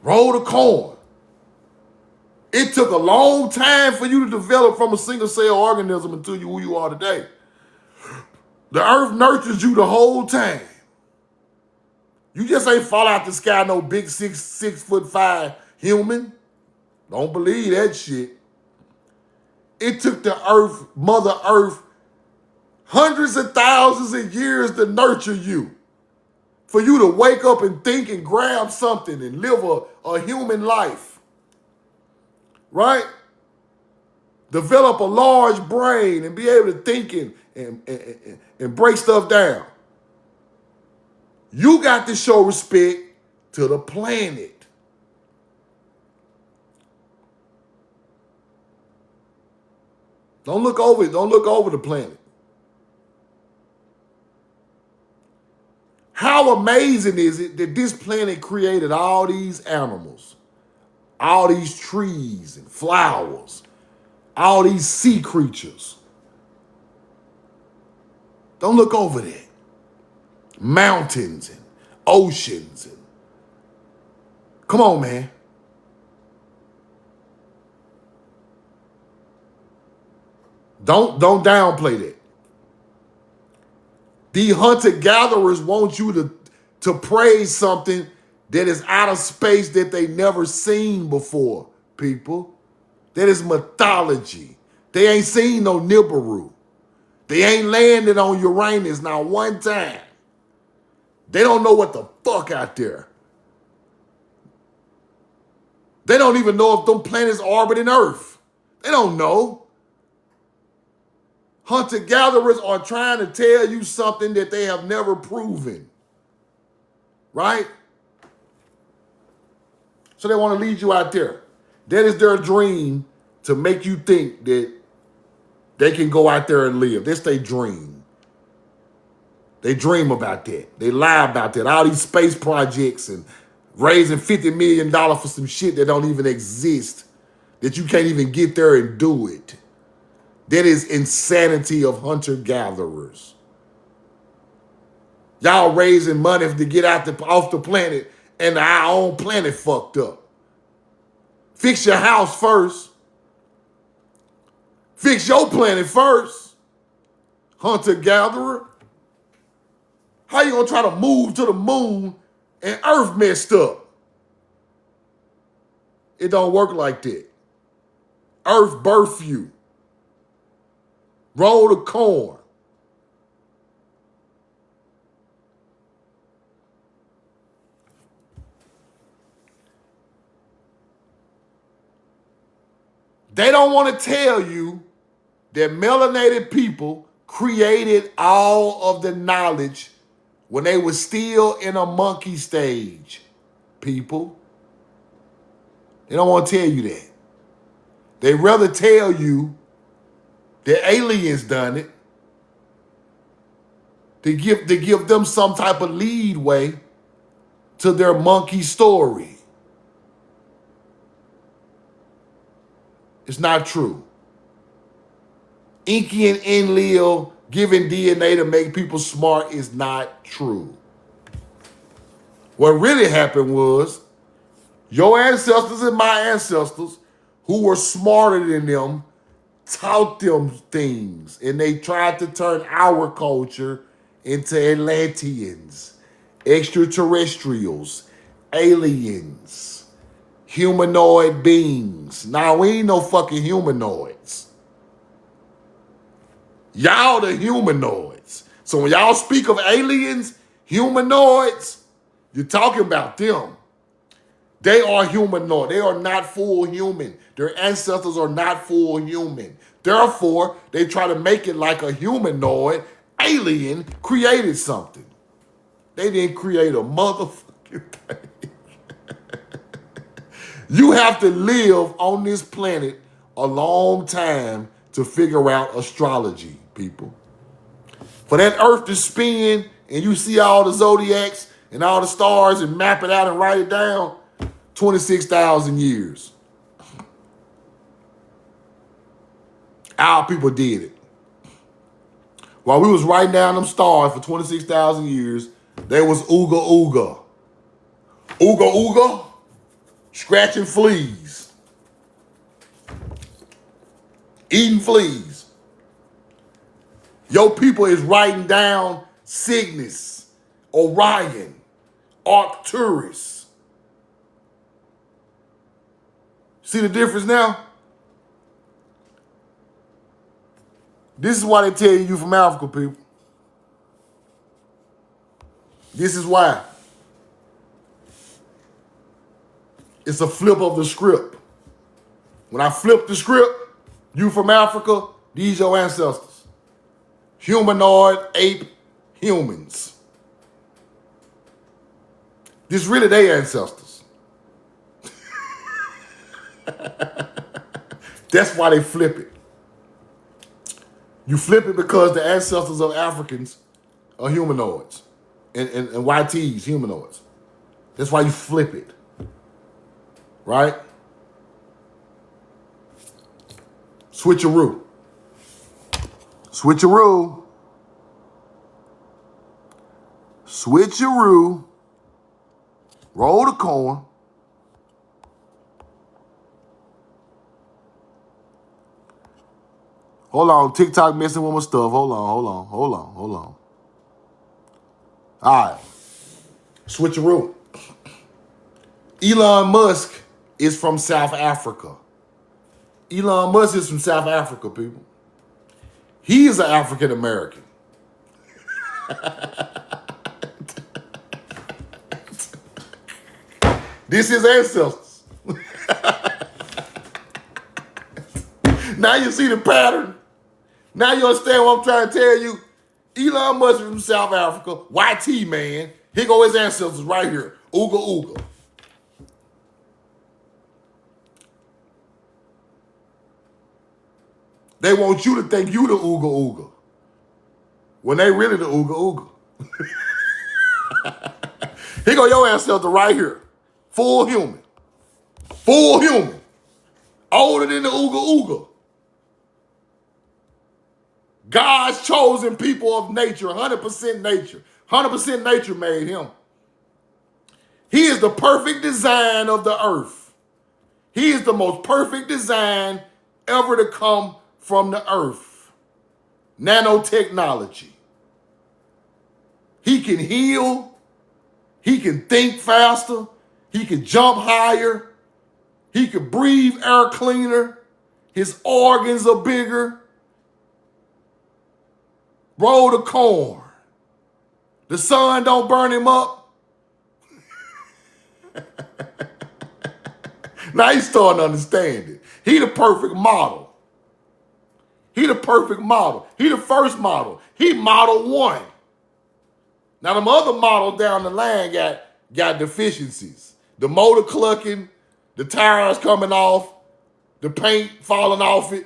Roll the corn. It took a long time for you to develop from a single cell organism into who you are today. The earth nurtures you the whole time. You just ain't fall out the sky no big 6'5" human. Don't believe that shit. It took the earth, Mother Earth, hundreds of thousands of years to nurture you. For you to wake up and think and grab something and live a human life. Right? Develop a large brain and be able to think and break stuff down. You got to show respect to the planet. Don't look over it. Don't look over the planet. How amazing is it that this planet created all these animals, all these trees and flowers, all these sea creatures? Don't look over that. Mountains and oceans. Come on, man. Don't downplay that. The hunter-gatherers want you to praise something that is out of space that they never seen before, people. That is mythology. They ain't seen no Nibiru. They ain't landed on Uranus not one time. They don't know what the fuck out there. They don't even know if them planets orbiting Earth. They don't know. Hunter-gatherers are trying to tell you something that they have never proven. Right? So they want to lead you out there. That is their dream, to make you think that they can go out there and live. That's their dream. They dream about that. They lie about that. All these space projects and raising $50 million for some shit that don't even exist, that you can't even get there and do it. That is insanity of hunter-gatherers. Y'all raising money to get off the planet, and our own planet fucked up. Fix your house first. Fix your planet first, hunter-gatherer. How you gonna try to move to the moon and Earth messed up? It don't work like that. Earth birthed you. Roll the corn. They don't want to tell you that melanated people created all of the knowledge when they were still in a monkey stage, people. They don't want to tell you that. They rather tell you that aliens done it to give them some type of leadway to their monkey story. It's not true. Inky and Enlil giving DNA to make people smart is not true. What really happened was your ancestors and my ancestors, who were smarter than them, taught them things, and they tried to turn our culture into Atlanteans, extraterrestrials, aliens, humanoid beings. Now, we ain't no fucking humanoids. Y'all the humanoids. So when y'all speak of aliens, humanoids, you're talking about them. They are humanoid. They are not full human. Their ancestors are not full human. Therefore, they try to make it like a humanoid alien created something. They didn't create a motherfucking thing. You have to live on this planet a long time to figure out astrology, people. For that earth to spin and you see all the zodiacs and all the stars and map it out and write it down, 26,000 years. Our people did it. While we was writing down them stars for 26,000 years, there was Ooga Ooga. Ooga Ooga, scratching fleas. Eating fleas. Your people is writing down Cygnus, Orion, Arcturus. See the difference now? This is why they tell you from Africa, people. This is why. It's a flip of the script. When I flip the script, you from Africa, these your ancestors. Humanoid, ape, humans. This really their ancestors. That's why they flip it. You flip it because the ancestors of Africans are humanoids. And YTs, humanoids. That's why you flip it. Right? Switcheroo. Switcheroo. Switcheroo. Roll the coin. Hold on, TikTok messing with my stuff. Hold on. All right. Switcheroo. Elon Musk is from South Africa. Elon Musk is from South Africa, people. He is an African American. This is ancestors. Now you see the pattern. Now you understand what I'm trying to tell you. Elon Musk is from South Africa. YT, man. Here go his ancestors right here. Ooga Ooga. They want you to think you the Ooga Ooga. When they really the Ooga Ooga. Here go your ancestor right here. Full human. Full human. Older than the Ooga Ooga. God's chosen people of nature, 100% nature. 100% nature made him. He is the perfect design of the earth. He is the most perfect design ever to come from the earth. Nanotechnology. He can heal. He can think faster. He can jump higher. He can breathe air cleaner. His organs are bigger. Roll the corn. The sun don't burn him up. Now he's starting to understand it. He the perfect model. He the perfect model. He the first model. He model one. Now them other models down the line got deficiencies. The motor clucking, the tires coming off, the paint falling off it.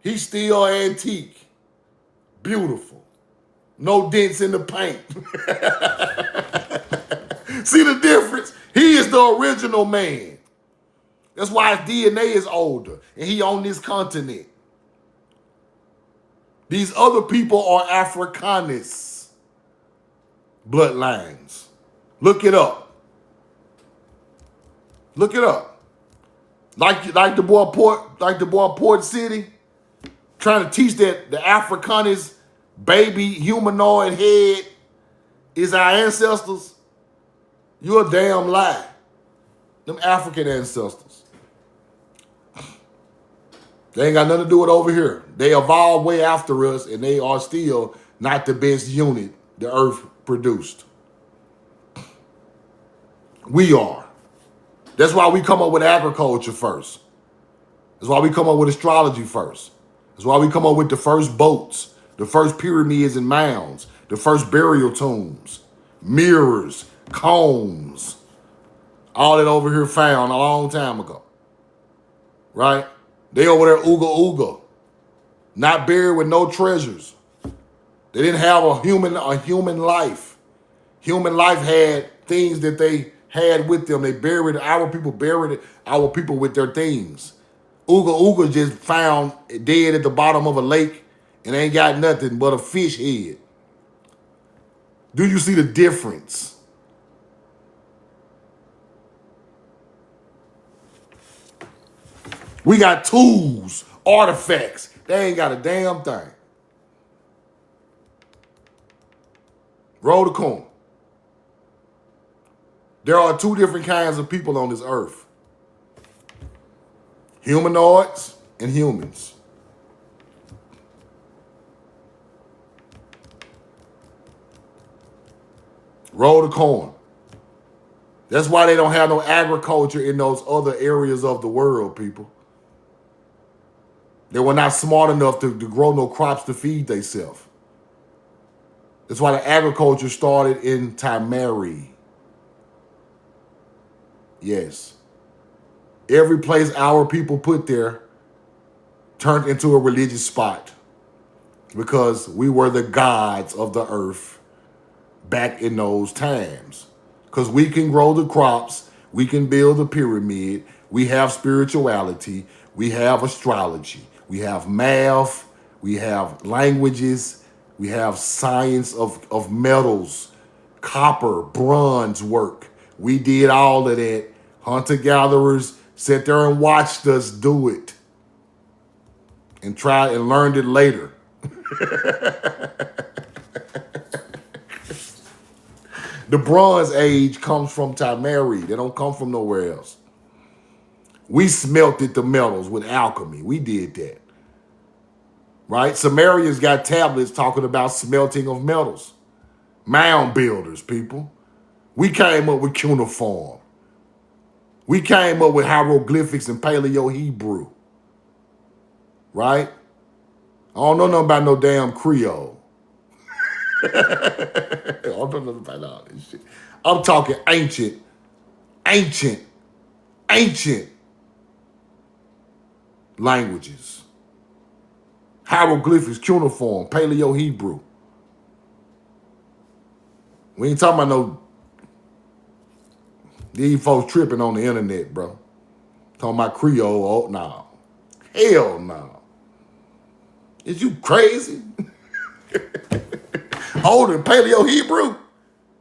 He's still antique. Beautiful. No dents in the paint. See the difference? He is the original man. That's why his DNA is older and he on this continent. These other people are Africanus bloodlines. Look it up. Look it up. Like the boy Port City, trying to teach that the Africanus baby humanoid head is our ancestors. You're a damn lie. Them African ancestors. They ain't got nothing to do with over here. They evolved way after us and they are still not the best unit the earth produced. We are. That's why we come up with agriculture first. That's why we come up with astrology first. That's why we come up with the first boats, the first pyramids and mounds, the first burial tombs, mirrors, combs. All that over here found a long time ago. Right? They over there ooga ooga. Not buried with no treasures. They didn't have a human life. Human life had things that they had with them. They buried our people with their things. Ooga Ooga just found dead at the bottom of a lake and ain't got nothing but a fish head. Do you see the difference? We got tools, artifacts. They ain't got a damn thing. Roll the coin. There are two different kinds of people on this earth. Humanoids and humans. Roll the coin. That's why they don't have no agriculture in those other areas of the world, people. They were not smart enough to grow no crops to feed themselves. That's why the agriculture started in Timeri. Yes. Every place our people put there turned into a religious spot because we were the gods of the earth back in those times. Because we can grow the crops, we can build a pyramid, we have spirituality, we have astrology, we have math, we have languages, we have science of metals, copper, bronze work. We did all of that. Hunter-gatherers sat there and watched us do it and tried and learned it later. The Bronze Age comes from Timeri. They don't come from nowhere else. We smelted the metals with alchemy. We did that. Right? Sumerians got tablets talking about smelting of metals. Mound builders, people. We came up with cuneiform. We came up with hieroglyphics and Paleo-Hebrew. Right? I don't know nothing about no damn Creole. I don't know nothing about all this shit. I'm talking ancient languages. Hieroglyphics, cuneiform, Paleo-Hebrew. We ain't talking about no these folks tripping on the internet, bro. Talking about Creole, oh no. Hell no. Is you crazy? Older than Paleo-Hebrew?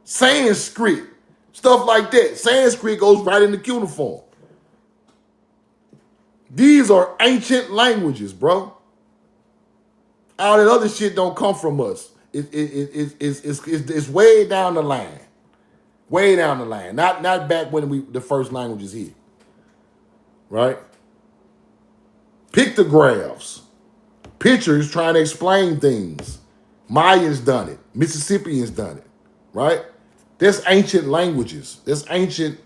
Sanskrit. Stuff like that. Sanskrit goes right into cuneiform. These are ancient languages, bro. All that other shit don't come from us. It's way down the line. Way down the line. Not back when the first languages hit. Right? Pictographs. Pictures trying to explain things. Mayans done it. Mississippians done it. Right? There's ancient languages. There's ancient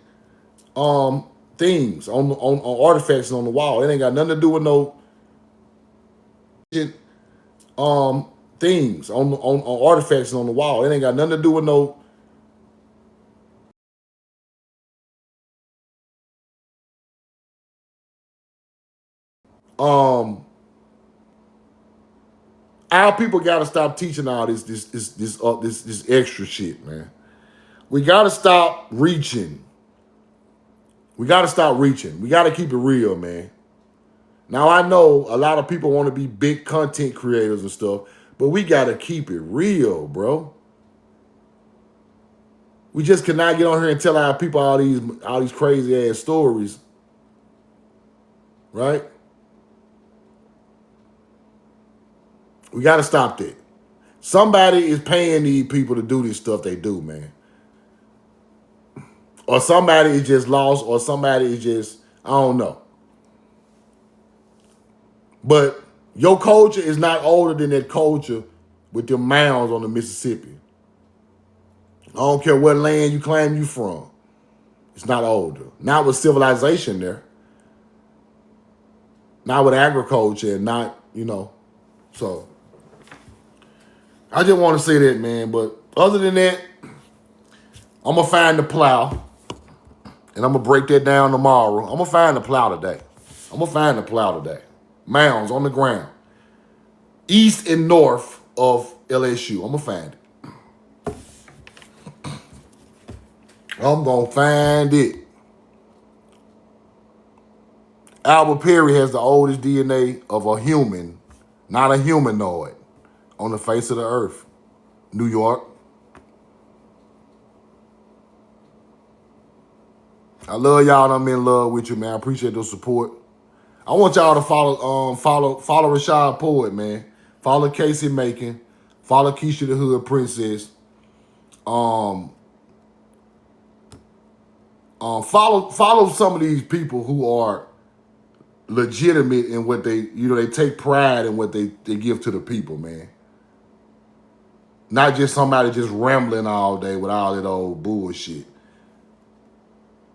things on artifacts on the wall. It ain't got nothing to do with no ancient things on artifacts on the wall. It ain't got nothing to do with no our people gotta stop teaching all this extra shit, man. We gotta stop reaching. We gotta stop reaching. We gotta keep it real, man. Now I know a lot of people want to be big content creators and stuff, but we gotta keep it real, bro. We just cannot get on here and tell our people all these crazy ass stories, right? We got to stop that. Somebody is paying these people to do this stuff they do, man. Or somebody is just lost, or somebody is just, I don't know. But your culture is not older than that culture with them mounds on the Mississippi. I don't care what land you claim you from. It's not older. Not with civilization there. Not with agriculture and not, so. I just want to say that, man. But other than that, I'm going to find the plow. And I'm going to break that down tomorrow. I'm going to find the plow today. Mounds on the ground. East and north of LSU. I'm going to find it. I'm going to find it. Albert Perry has the oldest DNA of a human, not a humanoid, on the face of the earth. New York. I love y'all and I'm in love with you, man. I appreciate the support. I want y'all to follow Rashad Poet, man. Follow Casey Macon. Follow Keisha the Hood Princess. Follow some of these people who are legitimate in what they take pride in what they give to the people, man. Not just somebody just rambling all day with all that old bullshit.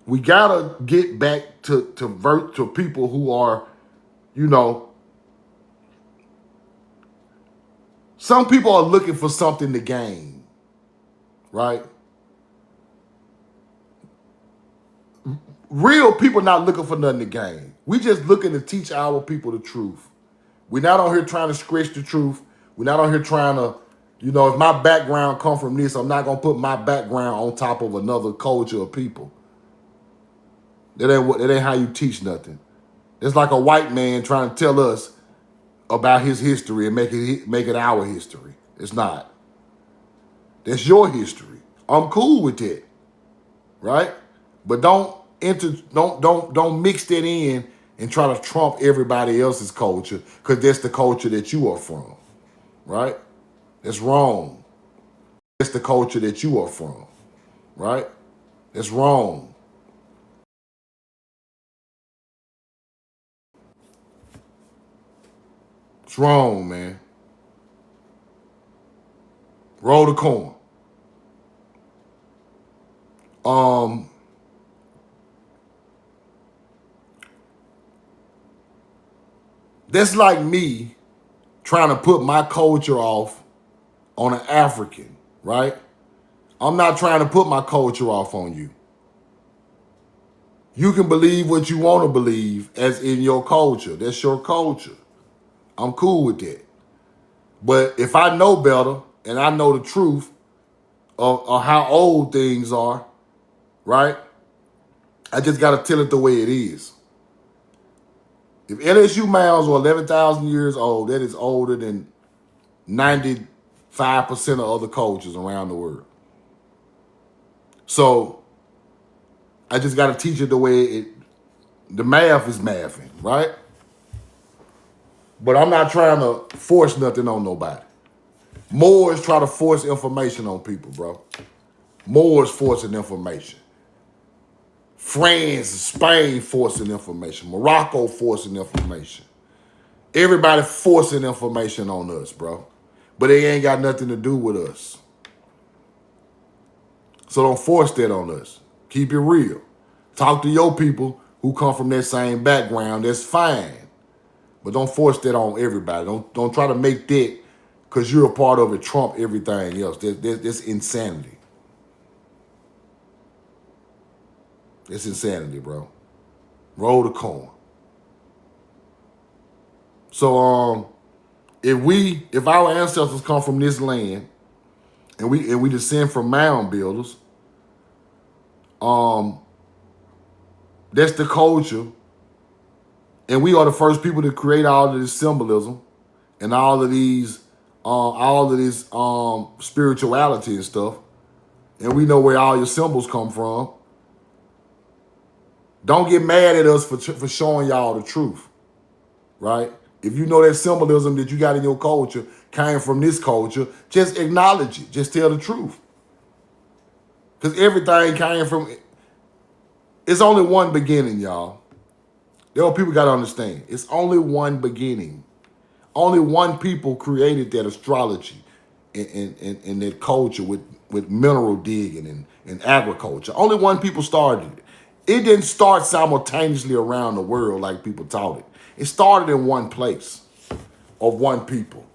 We gotta get back to people who are, some people are looking for something to gain, right? Real people not looking for nothing to gain. We just looking to teach our people the truth. We're not on here trying to scratch the truth. We're not on here trying to, if my background come from this, I'm not gonna put my background on top of another culture of people. That ain't how you teach nothing. It's like a white man trying to tell us about his history and make it our history. It's not. That's your history. I'm cool with that, right? But don't mix that in and try to trump everybody else's culture because that's the culture that you are from, right? That's wrong. That's the culture that you are from, right? That's wrong. It's wrong, man. Roll the corn. That's like me trying to put my culture off on an African, right? I'm not trying to put my culture off on you. You can believe what you want to believe as in your culture. That's your culture. I'm cool with that. But if I know better and I know the truth of how old things are, right? I just got to tell it the way it is. If LSU mounds are 11,000 years old, that is older than 95% of other cultures around the world. So I just got to teach it the way the math is mathing, right? But I'm not trying to force nothing on nobody. Moors try to force information on people, bro. Moors forcing information. France, Spain forcing information. Morocco forcing information. Everybody forcing information on us, bro. But it ain't got nothing to do with us. So don't force that on us. Keep it real. Talk to your people who come from that same background. That's fine. But don't force that on everybody. Don't try to make that, because you're a part of it, trump everything else. That's insanity. It's insanity, bro. Roll the corn. So if our ancestors come from this land and we descend from mound builders, that's the culture. And we are the first people to create all of this symbolism and all of this spirituality and stuff. And we know where all your symbols come from. Don't get mad at us for showing y'all the truth, right? If you know that symbolism that you got in your culture came from this culture, just acknowledge it. Just tell the truth. Because everything came from, it's only one beginning, y'all. There are people got to understand. It's only one beginning. Only one people created that astrology and that culture with mineral digging and agriculture. Only one people started it. It didn't start simultaneously around the world like people taught it. It started in one place of one people.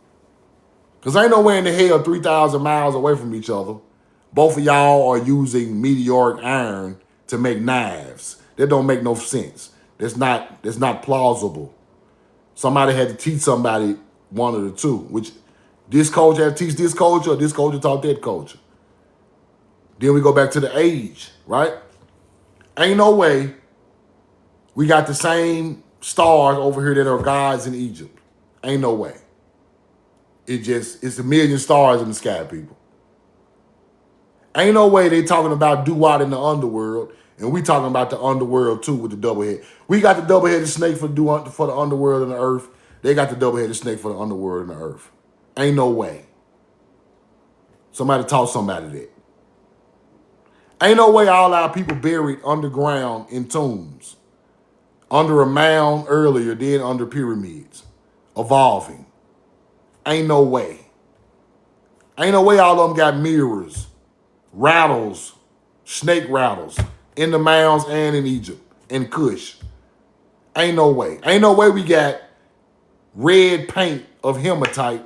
Because ain't nowhere in the hell 3,000 miles away from each other, both of y'all are using meteoric iron to make knives. That don't make no sense. That's not plausible. Somebody had to teach somebody one of the two, which This culture had to teach this culture, or this culture taught that culture. Then we go back to the age, right? Ain't no way we got the same stars over here that are gods in Egypt. Ain't no way. It's a million stars in the sky, people. Ain't no way they talking about Duat in the underworld, and we talking about the underworld too with the double head. We got the double-headed snake for the underworld and the earth. They got the double-headed snake for the underworld and the earth. Ain't no way. Somebody taught somebody that. Ain't no way all our people buried underground in tombs, under a mound earlier, then under pyramids, evolving. Ain't no way. Ain't no way all of them got mirrors, rattles, snake rattles in the mounds and in Egypt, in Kush. Ain't no way. Ain't no way we got red paint of hematite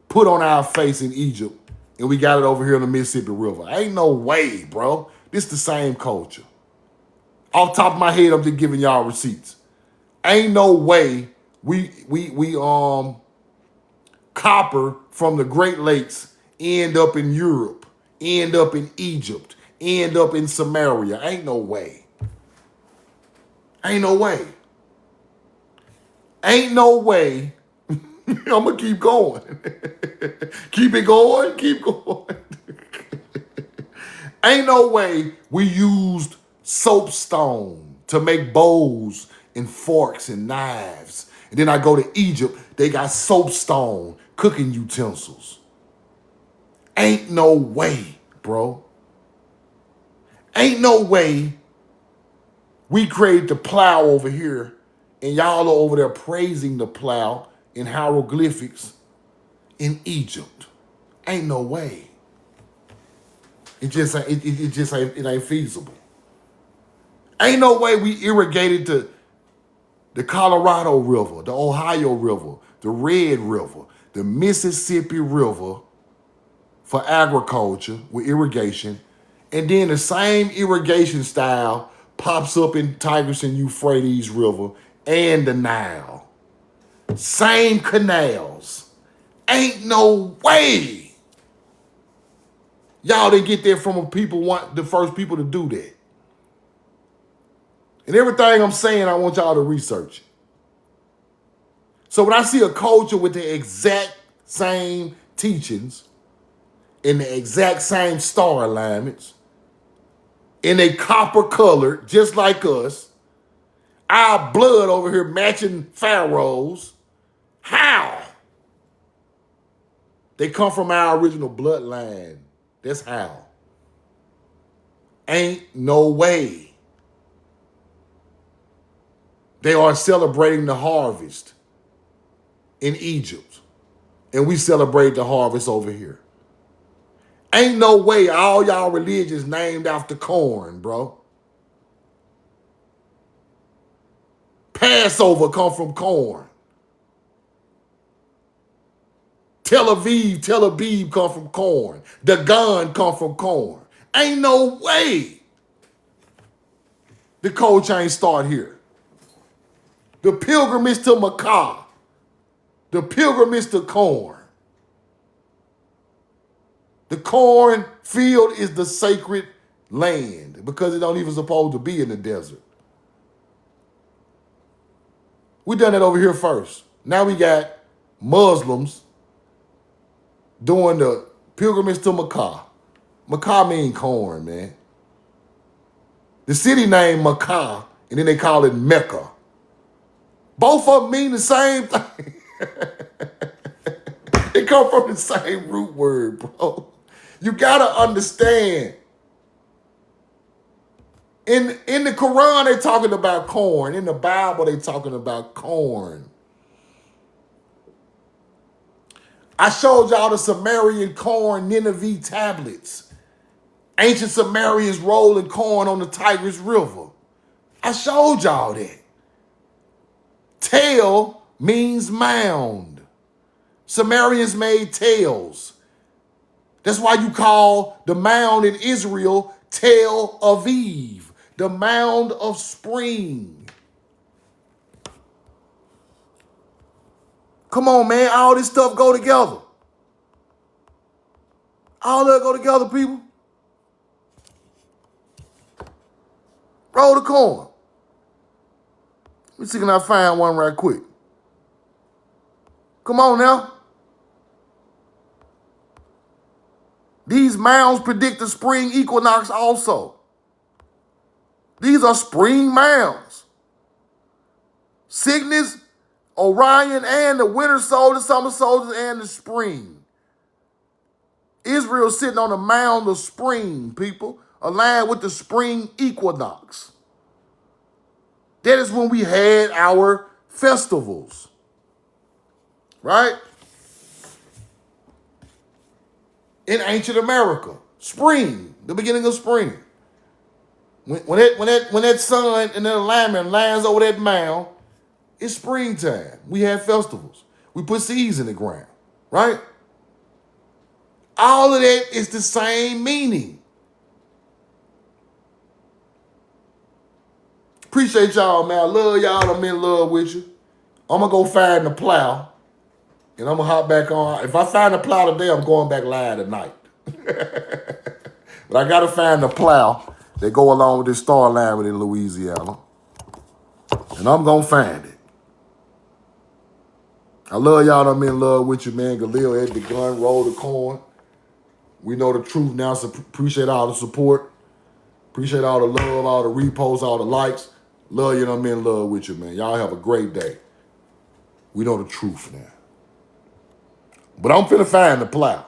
put on our face in Egypt and we got it over here in the Mississippi River. Ain't no way, bro. This the same culture. Off top of my head, I'm just giving y'all receipts. Ain't no way we copper from the Great Lakes end up in Europe, end up in Egypt, end up in Samaria. Ain't no way. Ain't no way. Ain't no way. I'm going to keep going. Keep it going. Keep going. Ain't no way we used soapstone to make bowls and forks and knives. And then I go to Egypt, they got soapstone cooking utensils. Ain't no way, bro. Ain't no way we created the plow over here and y'all are over there praising the plow in hieroglyphics in Egypt. Ain't no way. It ain't feasible. Ain't no way we irrigated the Colorado River, the Ohio River, the Red River, the Mississippi River for agriculture with irrigation, and then the same irrigation style pops up in Tigris and Euphrates River and the Nile. Same canals. Ain't no way. Y'all didn't get there from the first people to do that. And everything I'm saying, I want y'all to research it. So when I see a culture with the exact same teachings, in the exact same star alignments, and they copper colored, just like us, our blood over here matching pharaohs, how? They come from our original bloodline. That's how. Ain't no way. They are celebrating the harvest in Egypt, and we celebrate the harvest over here. Ain't no way all y'all religions named after corn, bro. Passover come from corn. Tel Aviv come from corn. Dagon come from corn. Ain't no way the cold chain start here. The pilgrimage to Makkah. The pilgrimage to corn. The corn field is the sacred land because it don't even supposed to be in the desert. We done that over here first. Now we got Muslims doing the pilgrimage to Makkah. Makkah mean corn, man. The city named Makkah, and then they call it Mecca. Both of them mean the same thing. They come from the same root word, bro. You gotta understand. In the Quran, they talking about corn. In the Bible, they talking about corn. I showed y'all the Sumerian corn Nineveh tablets. Ancient Sumerians rolling corn on the Tigris River. I showed y'all that. Tel means mound. Sumerians made tails. That's why you call the mound in Israel Tel Aviv, the mound of spring. Come on, man. All this stuff go together. All that go together, people. Roll the coin. Let me see, can I find one right quick? Come on now. These mounds predict the spring equinox also. These are spring mounds. Cygnus, Orion, and the winter solstice, summer solstice, and the spring. Israel sitting on a mound of spring, people, aligned with the spring equinox. That is when we had our festivals, right? In ancient America, spring, the beginning of spring. When that sun and that alignment lands over that mound, it's springtime. We have festivals. We put seeds in the ground, right? All of that is the same meaning. Appreciate y'all, man. I love y'all. I'm in love with you. I'm going to go find the Plow, and I'm going to hop back on. If I find the Plow today, I'm going back live tonight. But I got to find the Plow that go along with this star alignment in Louisiana, and I'm going to find it. I love y'all. I'm in love with you, man. Galil had the gun, roll the coin. We know the truth now, so appreciate all the support. Appreciate all the love, all the reposts, all the likes. Love you, and I'm in love with you, man. Y'all have a great day. We know the truth now. But I'm finna find the Plow.